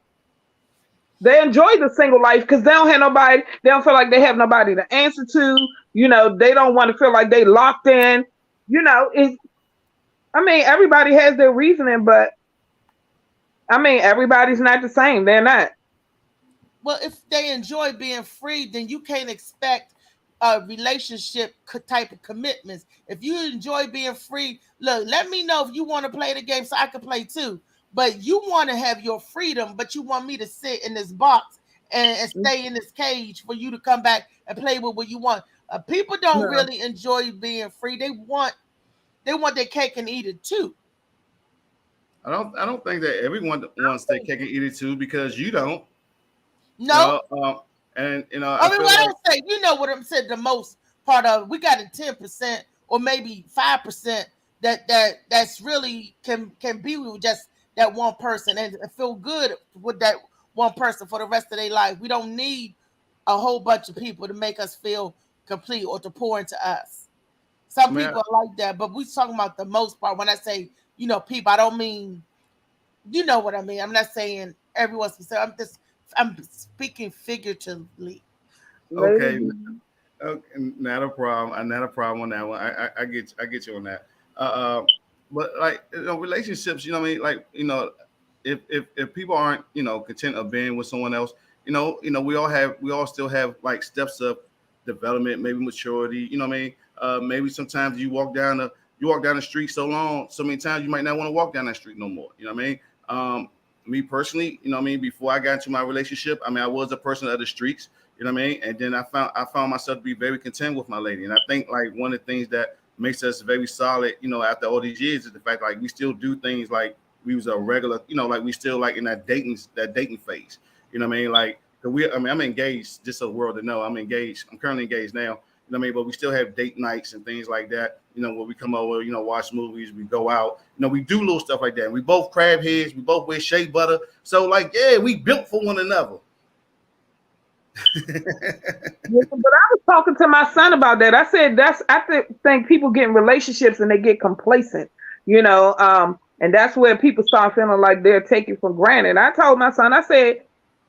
They enjoy the single life because they don't have nobody. They don't feel like they have nobody to answer to. They don't want to feel like they locked in. Everybody has their reasoning, but everybody's not the same. They're not. Well, if they enjoy being free, then you can't expect a relationship type of commitments. If you enjoy being free, look, let me know if you want to play the game so I can play too. But you want to have your freedom, but you want me to sit in this box and stay in this cage for you to come back and play with what you want. People don't really enjoy being free. They want their cake and eat it too. I don't think that everyone wants their cake and eat it too because you don't. No. And I don't say what I'm saying. The most part of we got a 10% or maybe 5% that's really can be with just that one person and feel good with that one person for the rest of their life. We don't need a whole bunch of people to make us feel complete or to pour into us. Some people are like that, but we're talking about the most part. When I say people, I don't mean what I mean. I'm not saying everyone's specific. I'm speaking figuratively. Okay, not a problem. Not a problem on that one. I get you on that. But like relationships, like if people aren't content of being with someone else, we all still have like steps of development, maybe maturity. Maybe sometimes you walk down the street so many times you might not want to walk down that street no more. You know what I mean? Me personally, before I got into my relationship, I was a person of the streets, and then I found myself to be very content with my lady. And I think like one of the things that makes us very solid, after all these years is the fact like we still do things like we was a regular, like we still like in that dating phase. You know what I mean? Like I'm engaged, just so the world to know I'm engaged. I'm currently engaged now. You know what I mean? But we still have date nights and things like that. Where we come over, watch movies, we go out. We do little stuff like that. We both crab heads, we both wear shea butter. So like, yeah, we built for one another. Yeah, but I was talking to my son about that. I said think people get in relationships and they get complacent, and that's where people start feeling like they're taken for granted. I told my son, I said,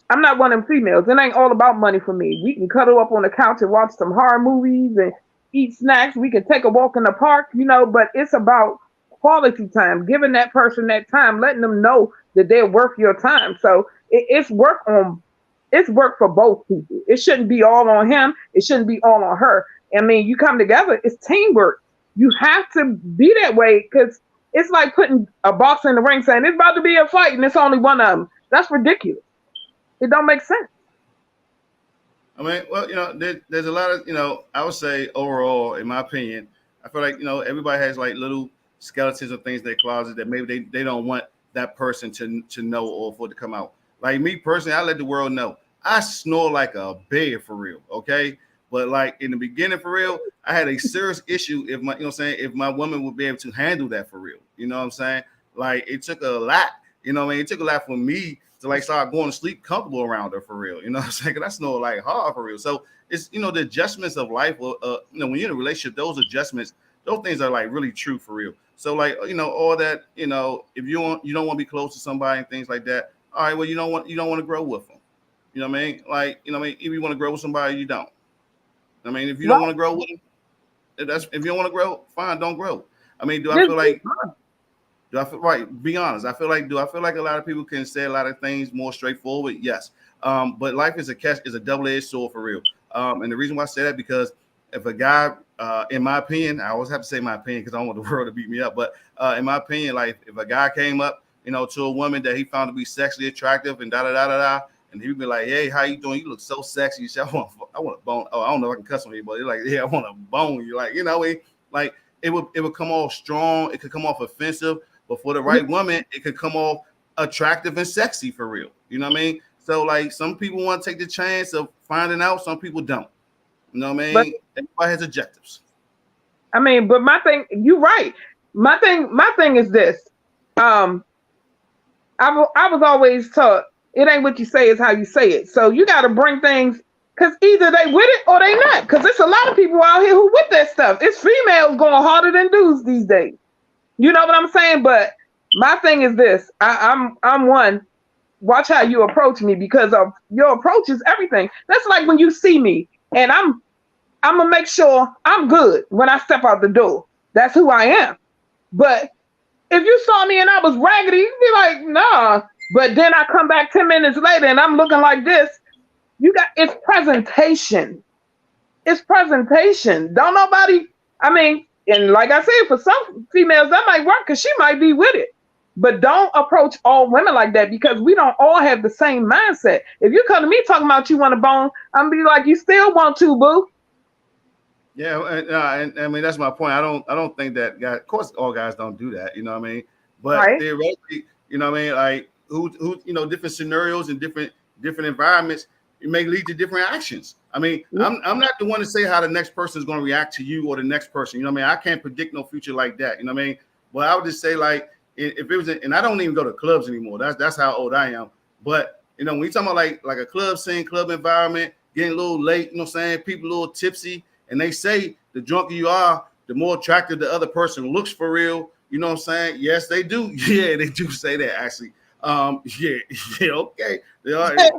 I'm not one of them females. It ain't all about money for me. We can cuddle up on the couch and watch some horror movies and eat snacks. We can take a walk in the park, but it's about quality time, giving that person that time, letting them know that they're worth your time. So it's work for both people. It shouldn't be all on him. It shouldn't be all on her. I mean, you come together, it's teamwork. You have to be that way because it's like putting a boxer in the ring saying it's about to be a fight and it's only one of them. That's ridiculous. It don't make sense. I mean, well, there's a lot of, I would say overall, in my opinion, I feel like, everybody has like little skeletons or things in their closet that maybe they don't want that person to know or for it to come out. Like me personally, I let the world know I snore like a bear for real. Okay. But like in the beginning for real, I had a serious issue if my woman would be able to handle that for real. You know what I'm saying? Like it took a lot, it took a lot for me to like start going to sleep comfortable around her for real. You know what I'm saying? 'Cause I snore like hard for real. So it's, the adjustments of life, when you're in a relationship, those adjustments, those things are like really true for real. So like, all that, if you don't want to be close to somebody and things like that. All right, well, you don't want to grow with them. You know what I mean? Like, if you want to grow with somebody, you don't. I mean, if you don't want to grow with them, if you don't want to grow, fine, don't grow. I mean, do I feel right? Be honest. Do I feel like a lot of people can say a lot of things more straightforward? Yes. But life is a double-edged sword for real. And the reason why I say that because if a guy, in my opinion, I always have to say my opinion because I don't want the world to beat me up. But in my opinion, like if a guy came up, to a woman that he found to be sexually attractive and and he'd be like, "Hey, how you doing? You look so sexy." You say, "I want a bone." Oh, I don't know if I can cuss on you, but you're like, "Yeah, I want a bone." You're like, like it would come off strong. It could come off offensive, but for the right woman, it could come off attractive and sexy for real. You know what I mean? So like, some people want to take the chance of finding out. Some people don't. You know what I mean? Everybody has objectives. I mean, but my thing, you're right. My thing is this. I was always taught it ain't what you say, is how you say it. So you got to bring things because either they with it or they not. Because there's a lot of people out here who with that stuff. It's females going harder than dudes these days. You know what I'm saying? But my thing is this: I'm one. Watch how you approach me because of your approach is everything. That's like when you see me and I'm gonna make sure I'm good when I step out the door. That's who I am. But if you saw me and I was raggedy, you'd be like, nah. But then I come back 10 minutes later and I'm looking like this. It's presentation. It's presentation. Don't nobody, I mean, and like I said, for some females, that might work because she might be with it. But don't approach all women like that because we don't all have the same mindset. If you come to me talking about you want a bone, I'm gonna be like, you still want to, boo. Yeah, and I mean that's my point. I don't think that guys. Of course, all guys don't do that. You know what I mean? But Right? theoretically, you know what I mean? Like who different scenarios and different environments, it may lead to different actions. I mean, I'm not the one to say how the next person is going to react to you or the next person. You know what I mean? I can't predict no future like that. You know what I mean? But I would just say like if it was, and I don't even go to clubs anymore. That's how old I am. But when you talking about like a club scene, club environment, getting a little late, you know what I'm saying? People a little tipsy. And they say the drunker you are, the more attractive the other person looks for real. You know what I'm saying? Yes, they do. Yeah, they do say that actually. Yeah, okay. They are. Check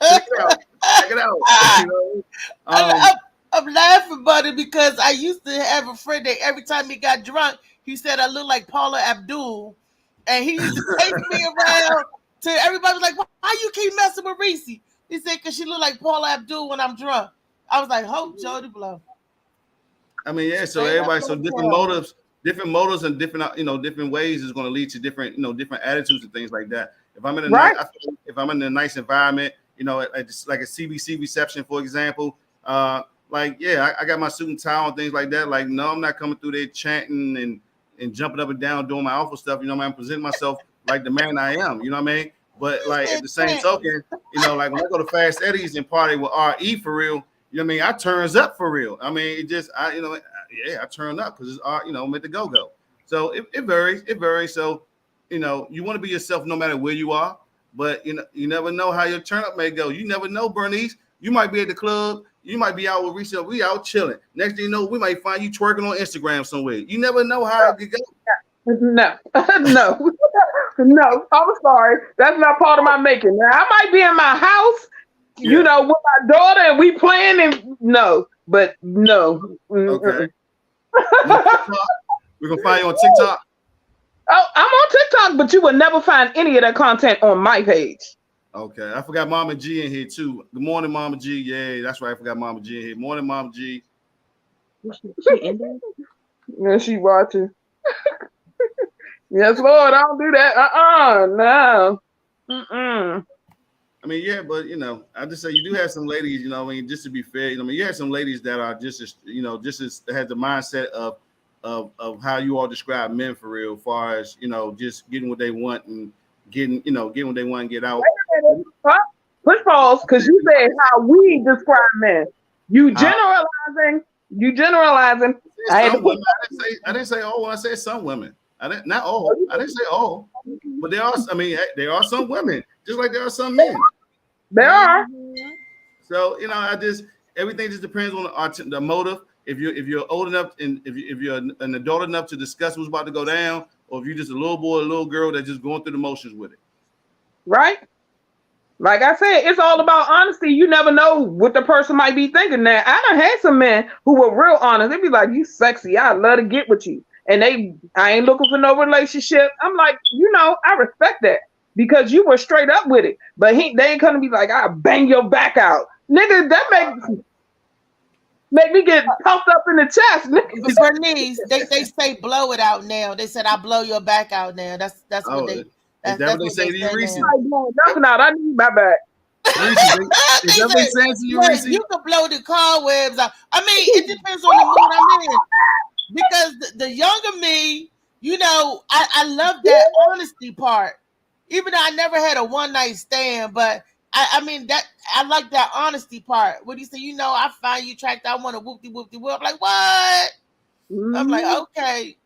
it out. Check it out. You know? I'm laughing about it because I used to have a friend that every time he got drunk, he said I look like Paula Abdul, and he used to take me around to everybody was like, "Why you keep messing with Reese?" He said, "Cause she look like Paula Abdul when I'm drunk." I was like, "Hope Jody Blow." I mean, yeah. So everybody, so different motives, and different, different ways is going to lead to different, different attitudes and things like that. If I'm in a Right. if I'm in a nice environment, like a CBC reception, for example, like yeah, I got my suit and tie and things like that. Like, no, I'm not coming through there chanting and jumping up and down doing my awful stuff. You know what I mean? I'm presenting myself like the man I am. You know what I mean? But like at the same token, like when I go to Fast Eddie's and party with RE for real. You know what I mean? I turns up for real. I mean, it just, I turn up because it's, meant to go. So it varies. It varies. So, you want to be yourself no matter where you are, but you never know how your turn up may go. You never know, Bernice. You might be at the club. You might be out with Reese. We out chilling. Next thing you know, we might find you twerking on Instagram somewhere. You never know how it could go. No, no, no. I'm sorry. That's not part of my making. Now, I might be in my house, you know, with my daughter, and we playing, and no, but no. Okay. We're gonna find you on TikTok. Oh, I'm on TikTok, but you will never find any of that content on my page. Okay, I forgot Mama G in here too. Good morning, Mama G. Yeah, that's right. I forgot Mama G in here. Morning, Mama G. She in there? Yeah, she watching. Yes, Lord, I don't do that. No. I mean, yeah, but you know, I just say you do have some ladies. You know, I mean, just to be fair, you know, I mean, you have some ladies that are just as, you know, just as have the mindset of how you all describe men for real, as far as, you know, just getting what they want and getting what they want and get out. Push pause, because you said how we describe men. You generalizing. I didn't say all. When I said some women, I didn't not all. I didn't say all, but there are. I mean, there are some women, just like there are some men. There are. So you know, everything just depends on the motive. If you're old enough and if you're an adult enough to discuss what's about to go down, or if you're just a little boy, a little girl that's just going through the motions with it. Right. Like I said, it's all about honesty. You never know what the person might be thinking. Now, I done had some men who were real honest. They'd be like, "You sexy. I'd love to get with you." And I ain't looking for no relationship. I'm like, you know, I respect that because you were straight up with it. But they ain't gonna be like, "I'll bang your back out." Nigga, that make me get puffed up in the chest. Bernice, they say blow it out now. They said I blow your back out now. That's what they. That's what they say to you, Reese. Nothing out. I need my back. Reese, is that what they saying to you, Reese? You can blow the cobwebs out. I mean, it depends on the mood I'm in. Because the younger me, you know, I love that honesty part. Even though I never had a one night stand, but I mean that I like that honesty part. What do you say? You know, I find you attractive. I want to whoop de whoop. I'm like, what? I'm like, okay.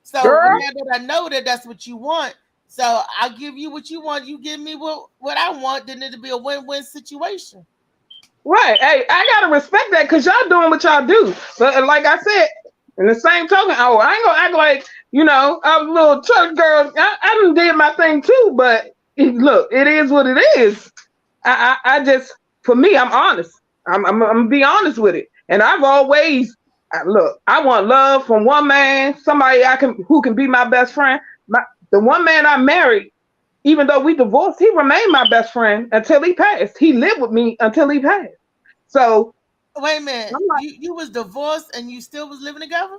So now that I know that's what you want, so I'll give you what you want. You give me what I want. Then it'll be a win-win situation. Right. Hey, I gotta respect that because y'all doing what y'all do. But like I said, in the same token, I ain't gonna act like, you know, I was a little church girl. I done did my thing too, but look, it is what it is. I just, for me, I'm honest. I'm gonna be honest with it. And I've always, look, I want love from one man, somebody who can be my best friend. The one man I married, even though we divorced, he remained my best friend until he passed. He lived with me until he passed. So wait a minute, you was divorced and you still was living together?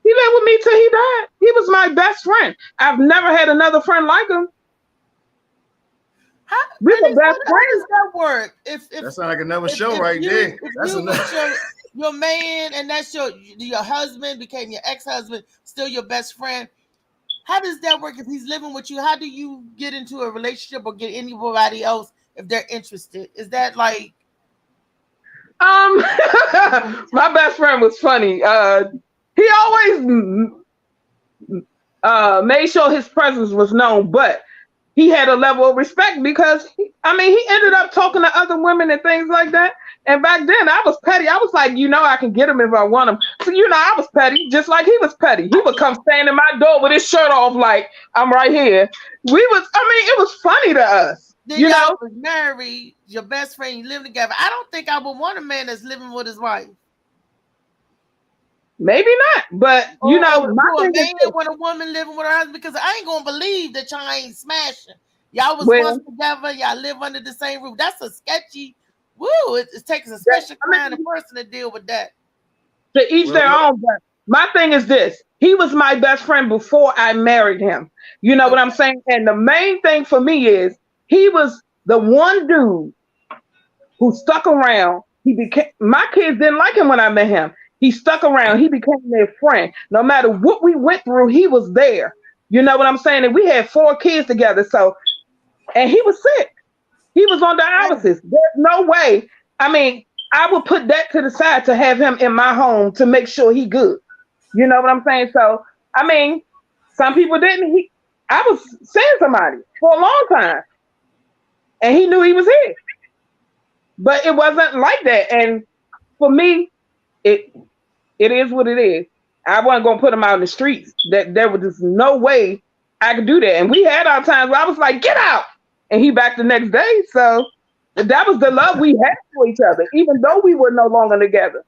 He lived with me till he died. He was my best friend. I've never had another friend like him. We were best friends. How does that work? If that sounds like another show right there. That's your man, and that's your husband became your ex-husband, still your best friend. How does that work if he's living with you? How do you get into a relationship or get anybody else if they're interested? Is that like my best friend was funny. He always made sure his presence was known, but he had a level of respect because he ended up talking to other women and things like that. And back then I was petty. I was like, you know, I can get him if I want him. So, you know, I was petty, just like he was petty. He would come stand in my door with his shirt off, like, I'm right here. It was funny to us. Then y'all was married, your best friend, you live together. I don't think I would want a man that's living with his wife. Maybe not, but you know, my thing is when a woman living with her husband, because I ain't gonna believe that y'all ain't smashing. Y'all was once together, y'all live under the same roof. That's a sketchy. Woo! It takes a special kind of person to deal with that. To each their own. But my thing is this: he was my best friend before I married him. You know what I'm saying? And the main thing for me is he was the one dude who stuck around. My kids didn't like him when I met him. He stuck around. He became their friend. No matter what we went through, he was there. You know what I'm saying? And we had 4 kids together. So, and he was sick. He was on dialysis. There's no way. I mean, I would put that to the side to have him in my home to make sure he good. You know what I'm saying? So, I mean, some people didn't. I was seeing somebody for a long time. And he knew he was here. But it wasn't like that. And for me, it it is what it is. I wasn't gonna put him out in the streets. That there was just no way I could do that. And we had our times where I was like, "Get out," and he back the next day. So that was the love we had for each other, even though we were no longer together.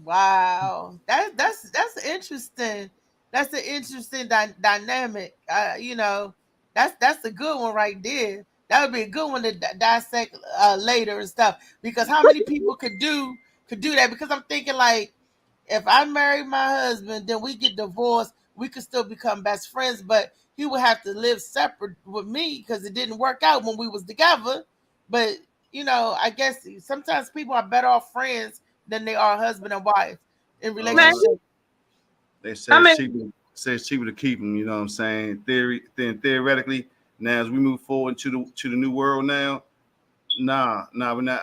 Wow, that's interesting. That's an interesting dynamic. That's a good one right there. That would be a good one to dissect later and stuff. Because how many people could do that? Because I'm thinking like, if I marry my husband, then we get divorced. We could still become best friends, but he would have to live separate with me because it didn't work out when we was together. But I guess sometimes people are better off friends than they are husband and wife in Man, relationship. They I say mean, it's cheaper to keep them. You know what I'm saying? Theoretically, now as we move forward to the new world now, we're not.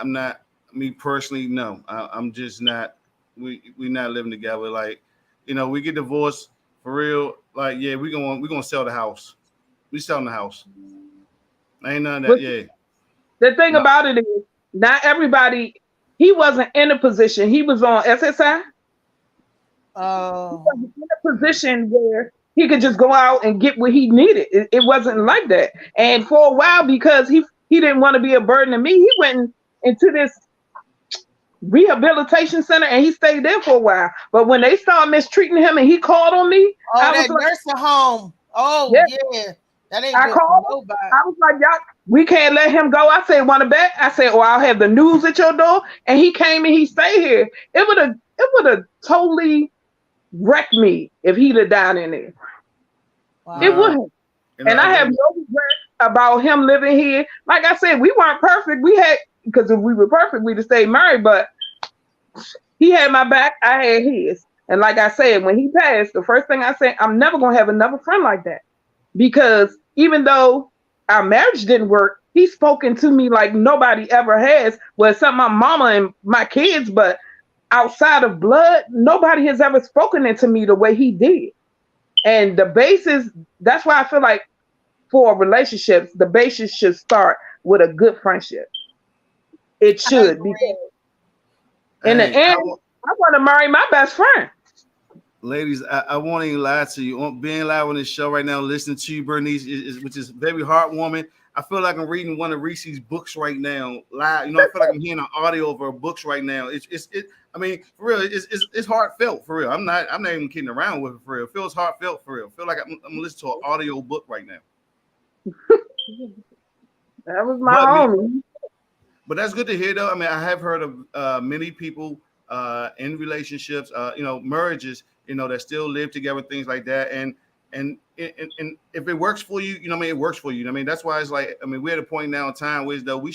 I'm not. Me personally, no. I'm just not. We not living together. Like, we get divorced for real. Like, yeah, we gonna sell the house. We selling the house. Ain't none of that. but Yeah. the thing No. about it is, not everybody. He wasn't in a position. He was on SSI. He Oh, wasn't in a position where he could just go out and get what he needed. It wasn't like that. And for a while, because he didn't want to be a burden to me, he went into this rehabilitation center and he stayed there for a while. But when they started mistreating him and he called on me, oh, I was that like, nursing home. Oh yeah, yeah, that ain't I good for called him. nobody. I was like, y'all, we can't let him go. I said, want to bet? I said, or I'll have the news at your door. And he came and he stayed here. It would have totally wrecked me if he'd have died in there. It would Wow. Nah. have. And And I I have think no regret about him living here. Like I said, we weren't perfect. Because if we were perfect, we'd have stayed married. But he had my back, I had his. And like I said, when he passed, the first thing I said, I'm never gonna have another friend like that. Because even though our marriage didn't work, he's spoken to me like nobody ever has. Well, except my mama and my kids, but outside of blood, nobody has ever spoken into me the way he did. And the basis, that's why I feel like for relationships, the basis should start with a good friendship. It I should, agree. because in the hey, end, I want to marry my best friend. ladies, I won't even lie to you. Being live on this show right now, listening to you, Bernice, which is very heartwarming. I feel like I'm reading one of Reese's books right now, live. I feel like I'm hearing an audio of her books right now. It. I mean, for real, it's heartfelt for real. I'm not even kidding around with it for real. It feels heartfelt for real. I feel like I'm listening to an audio book right now. That was my But homie. But that's good to hear, though. I mean, I have heard of many people in relationships, marriages, that still live together, things like that. And if it works for you, what I mean, it works for you. I mean, that's why it's like, I mean, we're at a point now in time where though we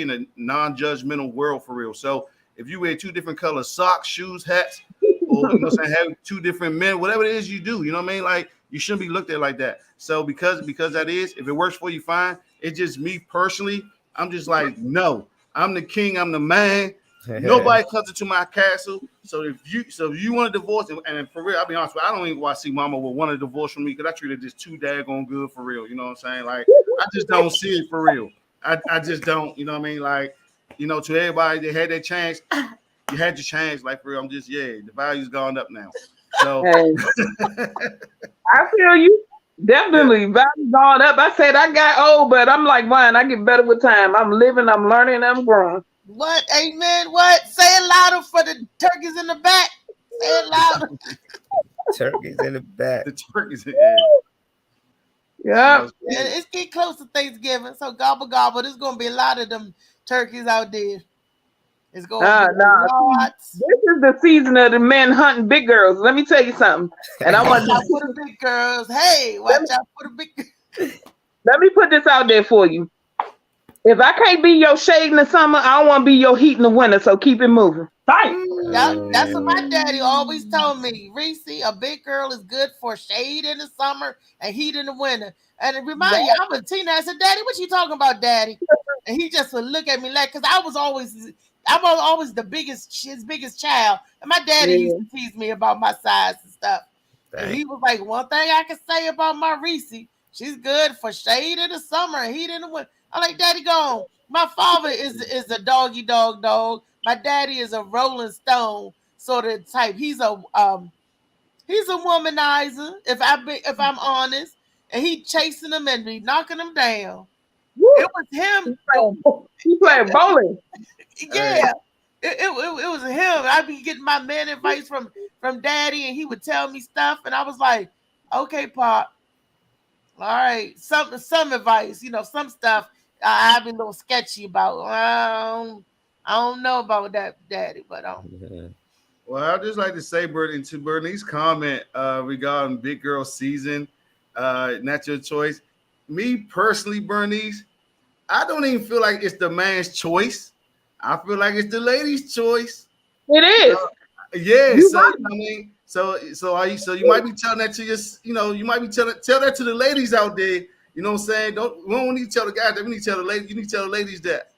in a non-judgmental world for real. So if you wear two different color socks, shoes, hats, or what I'm saying, have two different men, whatever it is you do, you know what I mean? Like you shouldn't be looked at like that. So because that is, if it works for you, fine. It's just me personally. I'm just like, no, I'm the king, I'm the man. Nobody comes into my castle. So if you want a divorce, and for real, I'll be honest with you, I don't even want to see mama would want a divorce from me because I treat her just too daggone good for real. You know what I'm saying? Like, I just don't see it for real. I just don't, you know what I mean? Like, to everybody, they had their chance. You had your chance, like for real. I'm just, yeah, the value's gone up now. So Hey, I feel you. yeah. Definitely, value gone up. I said I got old, but I'm like Ryan. I get better with time. I'm living, I'm learning, I'm growing. What? Amen. What? Say it louder for the turkeys in the back. Say it louder. Turkeys in the back. The turkeys, yeah. Yeah. No, And yeah. it's getting close to Thanksgiving, so gobble gobble. There's gonna be a lot of them turkeys out there. It's gonna be Nah. See, lots. this is the season of the men hunting big girls. Let me tell you something. And I Watch want out for the big girls. Hey, let watch me, out for the big. let me put this out there for you. If I can't be your shade in the summer, I don't want to be your heat in the winter. So keep it moving. Bye. Yep, that's what my Mm, daddy always told me. Reese, a big girl is good for shade in the summer and heat in the winter. And it remind you, I'm a teenager. I said, Daddy, what you talking about, Daddy? And he just would look at me like, because I was always his biggest child. And my daddy used Yeah. to tease me about my size and stuff. And dang. he was like, one thing I can say about my Reese, she's good for shade in the summer and heat in the winter. I'm like, Daddy, go on. My father is a doggy dog. My daddy is a Rolling Stone sort of type. He's a womanizer. If I'm honest, and he chasing them and be knocking them down. It Woo! was him. He playing bowling. Yeah, it was him. I'd be getting my man advice from daddy, and he would tell me stuff, and I was like, okay, pop, all right, some advice, some stuff I've been a little sketchy about. I don't know about that, daddy, but Well, I'd just like to say, Bert, to Bernice's comment regarding Big Girl season, not your choice. Me personally, Bernice, I don't even feel like it's the man's choice. I feel like it's the lady's choice. It is. Yeah, You so right. I mean, so you might be telling that to your, you might be tell that to the ladies out there. You know what I'm saying? We don't need to tell the guys that. We need to tell the ladies. You need to tell the ladies that.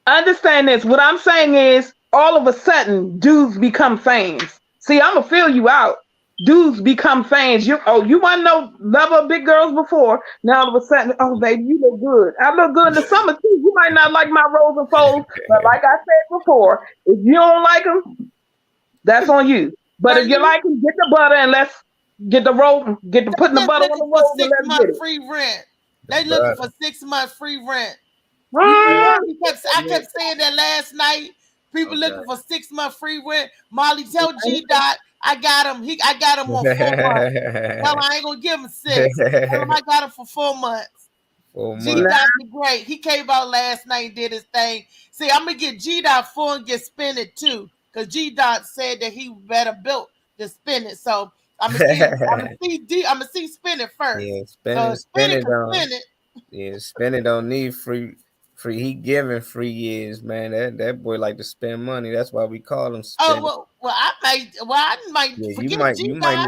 Understand this. What I'm saying is, all of a sudden, dudes become fans. See, I'm gonna feel you out. Dudes become fans. You want to know lover of big girls before. Now all of a sudden, oh baby, you look good. I look good in the summer too. You might not like my rose and folds, but like I said before, if you don't like them, that's on you. But if you like them, get the butter and let's get the roll, get the putting the just butter on the looking for roll and six let's get month it. free rent. They looking for 6 months free rent. Mm, I kept saying that last night. People Okay. looking for 6 month free rent. Molly, tell G Dot I got him. I got him on 4 months. Tell him I ain't gonna give him 6. Tell him I got him for 4 months. For G months. Dot is great. He came out last night and did his thing. See, I'm gonna get G Dot 4 and get Spin It too, because G Dot said that he better built to spin it. So I'm gonna see Spin It first. Yeah, So spend Spin It it can on. spin it. Yeah, spend it don't need free. He giving free years, man. That boy like to spend money. That's why we call him Oh spend. well, I might Yeah, forget G Dot.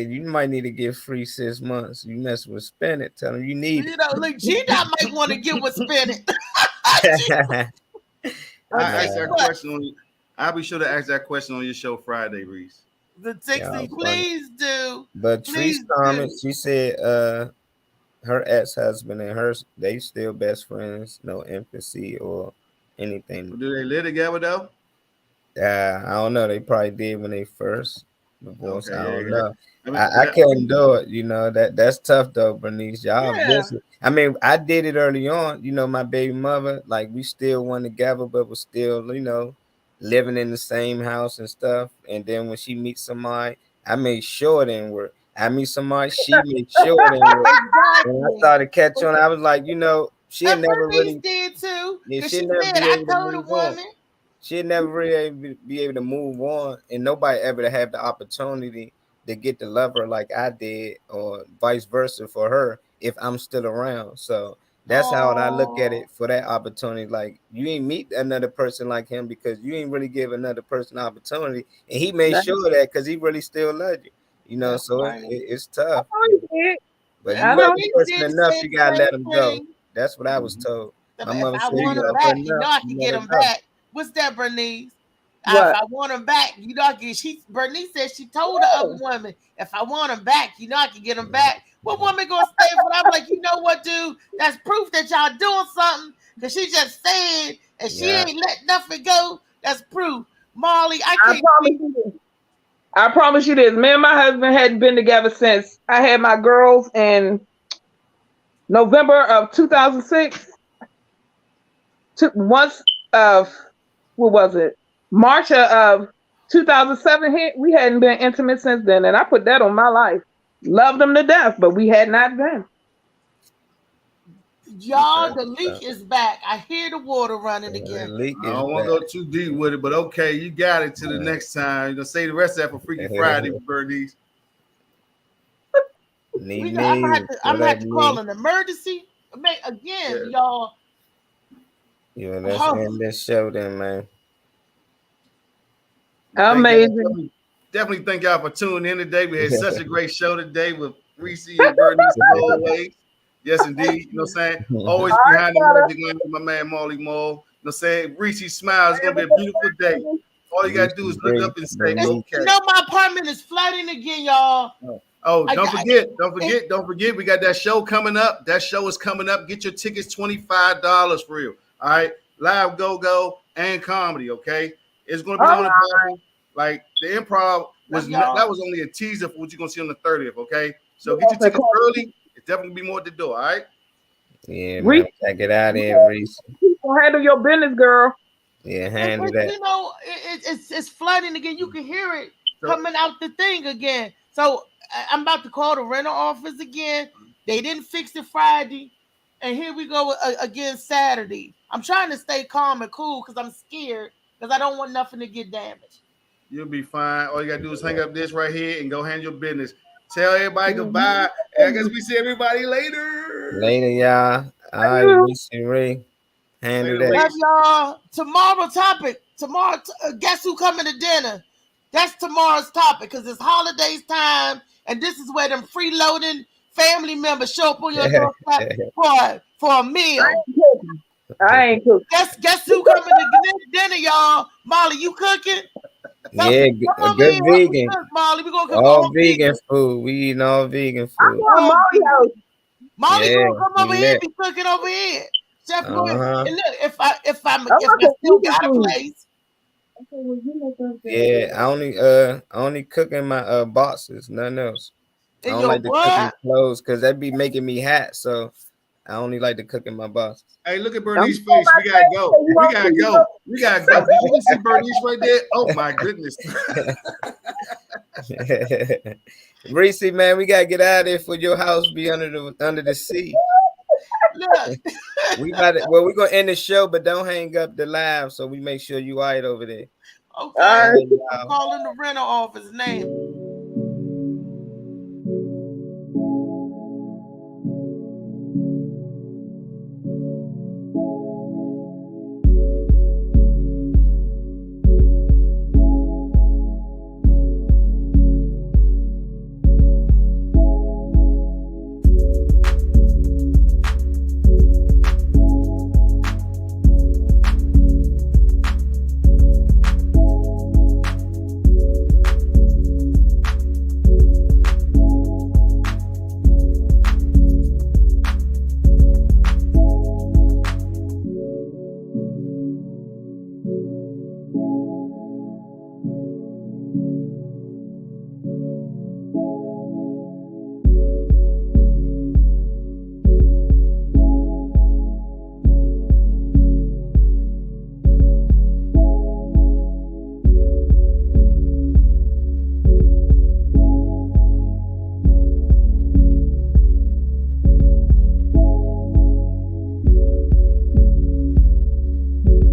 you might need to get free 6 months. You mess with spend it. Tell him you need Look, G Dot might want to get with Spin It. it. But I see asked that what? question on. I'll be sure to ask that question on your show Friday, Reese. The Yeah, 60, funny. please do. But Tree's Please comment, do. she said her ex-husband and her they still best friends, no intimacy or anything. Do they live together though? I don't know. They probably did when they first divorced. I Okay, don't yeah. know. I mean, I couldn't do it. That's tough though, Bernice. Y'all Yeah. busy. I mean, I did it early on. My baby mother, like we still went together, but was still, living in the same house and stuff. And then when she meets somebody, I made sure it didn't work. I meet somebody, she made sure it didn't work. When I Exactly. started catching on, I was like, she'll And never Bernice really, did too. yeah, Because she'll she never said, be I able to told a move on. woman. She'll never really be able to move on, and nobody ever to have the opportunity to get to love her like I did, or vice versa for her if I'm still around. So that's how I look at Oh, it for that opportunity. Like you ain't meet another person like him because you ain't really give another person opportunity, and he made that's sure of that because he really still loved you. that's So right. it's tough. all he did. But you I And love know. a Bernice person did enough, say you the gotta let same him go. thing. That's what I was mhm. told. My If mother I said, There you want you him go. love her back, enough, I can you get let her him go. back. What's that, Bernice? If What? I want him back, I can. Bernice said she told the other woman, if I want him back, I can get him back. What woman gonna stay for? I'm like, you know what, dude? That's proof that y'all doing something. Cause she just said, and she Yeah. ain't let nothing go. That's proof. Molly, I I can't promise see. you this. I promise you this. Me and my husband hadn't been together since I had my girls in November of 2006. Once of what was it? March of 2007 hit. We hadn't been intimate since then, and I put that on my life. Loved them to death, but we had not been. Y'all, Okay. the leak is back. I hear the water running The again. leak I is don't want to bad. go too deep with it, but okay, you got it. To the next time, say the rest of that for Freaky Friday, Bernice. Need me. I'm What gonna up, have to call me? an emergency. Yeah. Again, y'all. Yeah, let's Oh, end this show then, man. Thank y'all. Amazing. Definitely thank y'all for tuning in today. We had such a great show today with Reese and Bernice as always. Yes, indeed. You know what I'm saying? Always behind the Brother. magic line with my man Molly Moore. You know what I'm saying? Reese smile. It's gonna be a beautiful day. All you gotta Reese do is look Grace, up and say, Bernice. okay. my apartment is flooding again, y'all. Oh, I don't got forget, don't it. forget, don't forget. We got that show coming up. That show is coming up. Get your tickets $25 for real. All right, live go and comedy. Okay, it's gonna be All on the right. platform. Like the improv Love that y'all. was only a teaser for what you're gonna see on the 30th. Okay, so get your Yes, of tickets course. early. It's definitely gonna be more at the door. All right. Yeah, man. Reese, We gotta get out of here, Reese. handle your business, girl. Yeah, handle that. You know, it's flooding again. You can hear it So coming out the thing again. So I'm about to call the rental office again. They didn't fix it Friday, and here we go again Saturday. I'm trying to stay calm and cool because I'm scared because I don't want nothing to get damaged. you'll be fine. All you gotta do is hang up this right here and go handle your business. Tell everybody goodbye. And I guess Mhm. we see everybody later. Later, y'all. All right, You. Reese and Ray. Handle Later, that. Love Reese. y'all. Tomorrow topic. Tomorrow, guess who coming to dinner? That's tomorrow's topic because it's holidays time, and this is where them freeloading family members show up on your doorstep for a meal. I ain't cooking. Guess who coming to dinner, y'all? Molly, you cooking? Yeah, Come a over good here. What we vegan. cook, Molly? We gonna cook All all vegan vegan. food. We eating all vegan I'm food. going to All vegan. Mario's. Molly Yeah, gonna come over we here and lit. be cooking over here. Chef Gwen. Uh-huh. And look, I'm if going I to still vegan got a food. place, Yeah, I only cook in my boxes, nothing else. I in don't your like to cook in what? clothes because that be making me hot. So I only like to cook in my boxes. Hey, look at I'm Bernice's going face. We gotta to go. you We won't gotta see me go. We gotta go. Did you just see Bernice right there? Oh my goodness. Reese, man, we gotta get out of there for your house be under the sea. Look, We about to, well, we're gonna end the show, but don't hang up the live so we make sure you all right over there. okay. All All right. right, I'm y'all. calling the rental office name.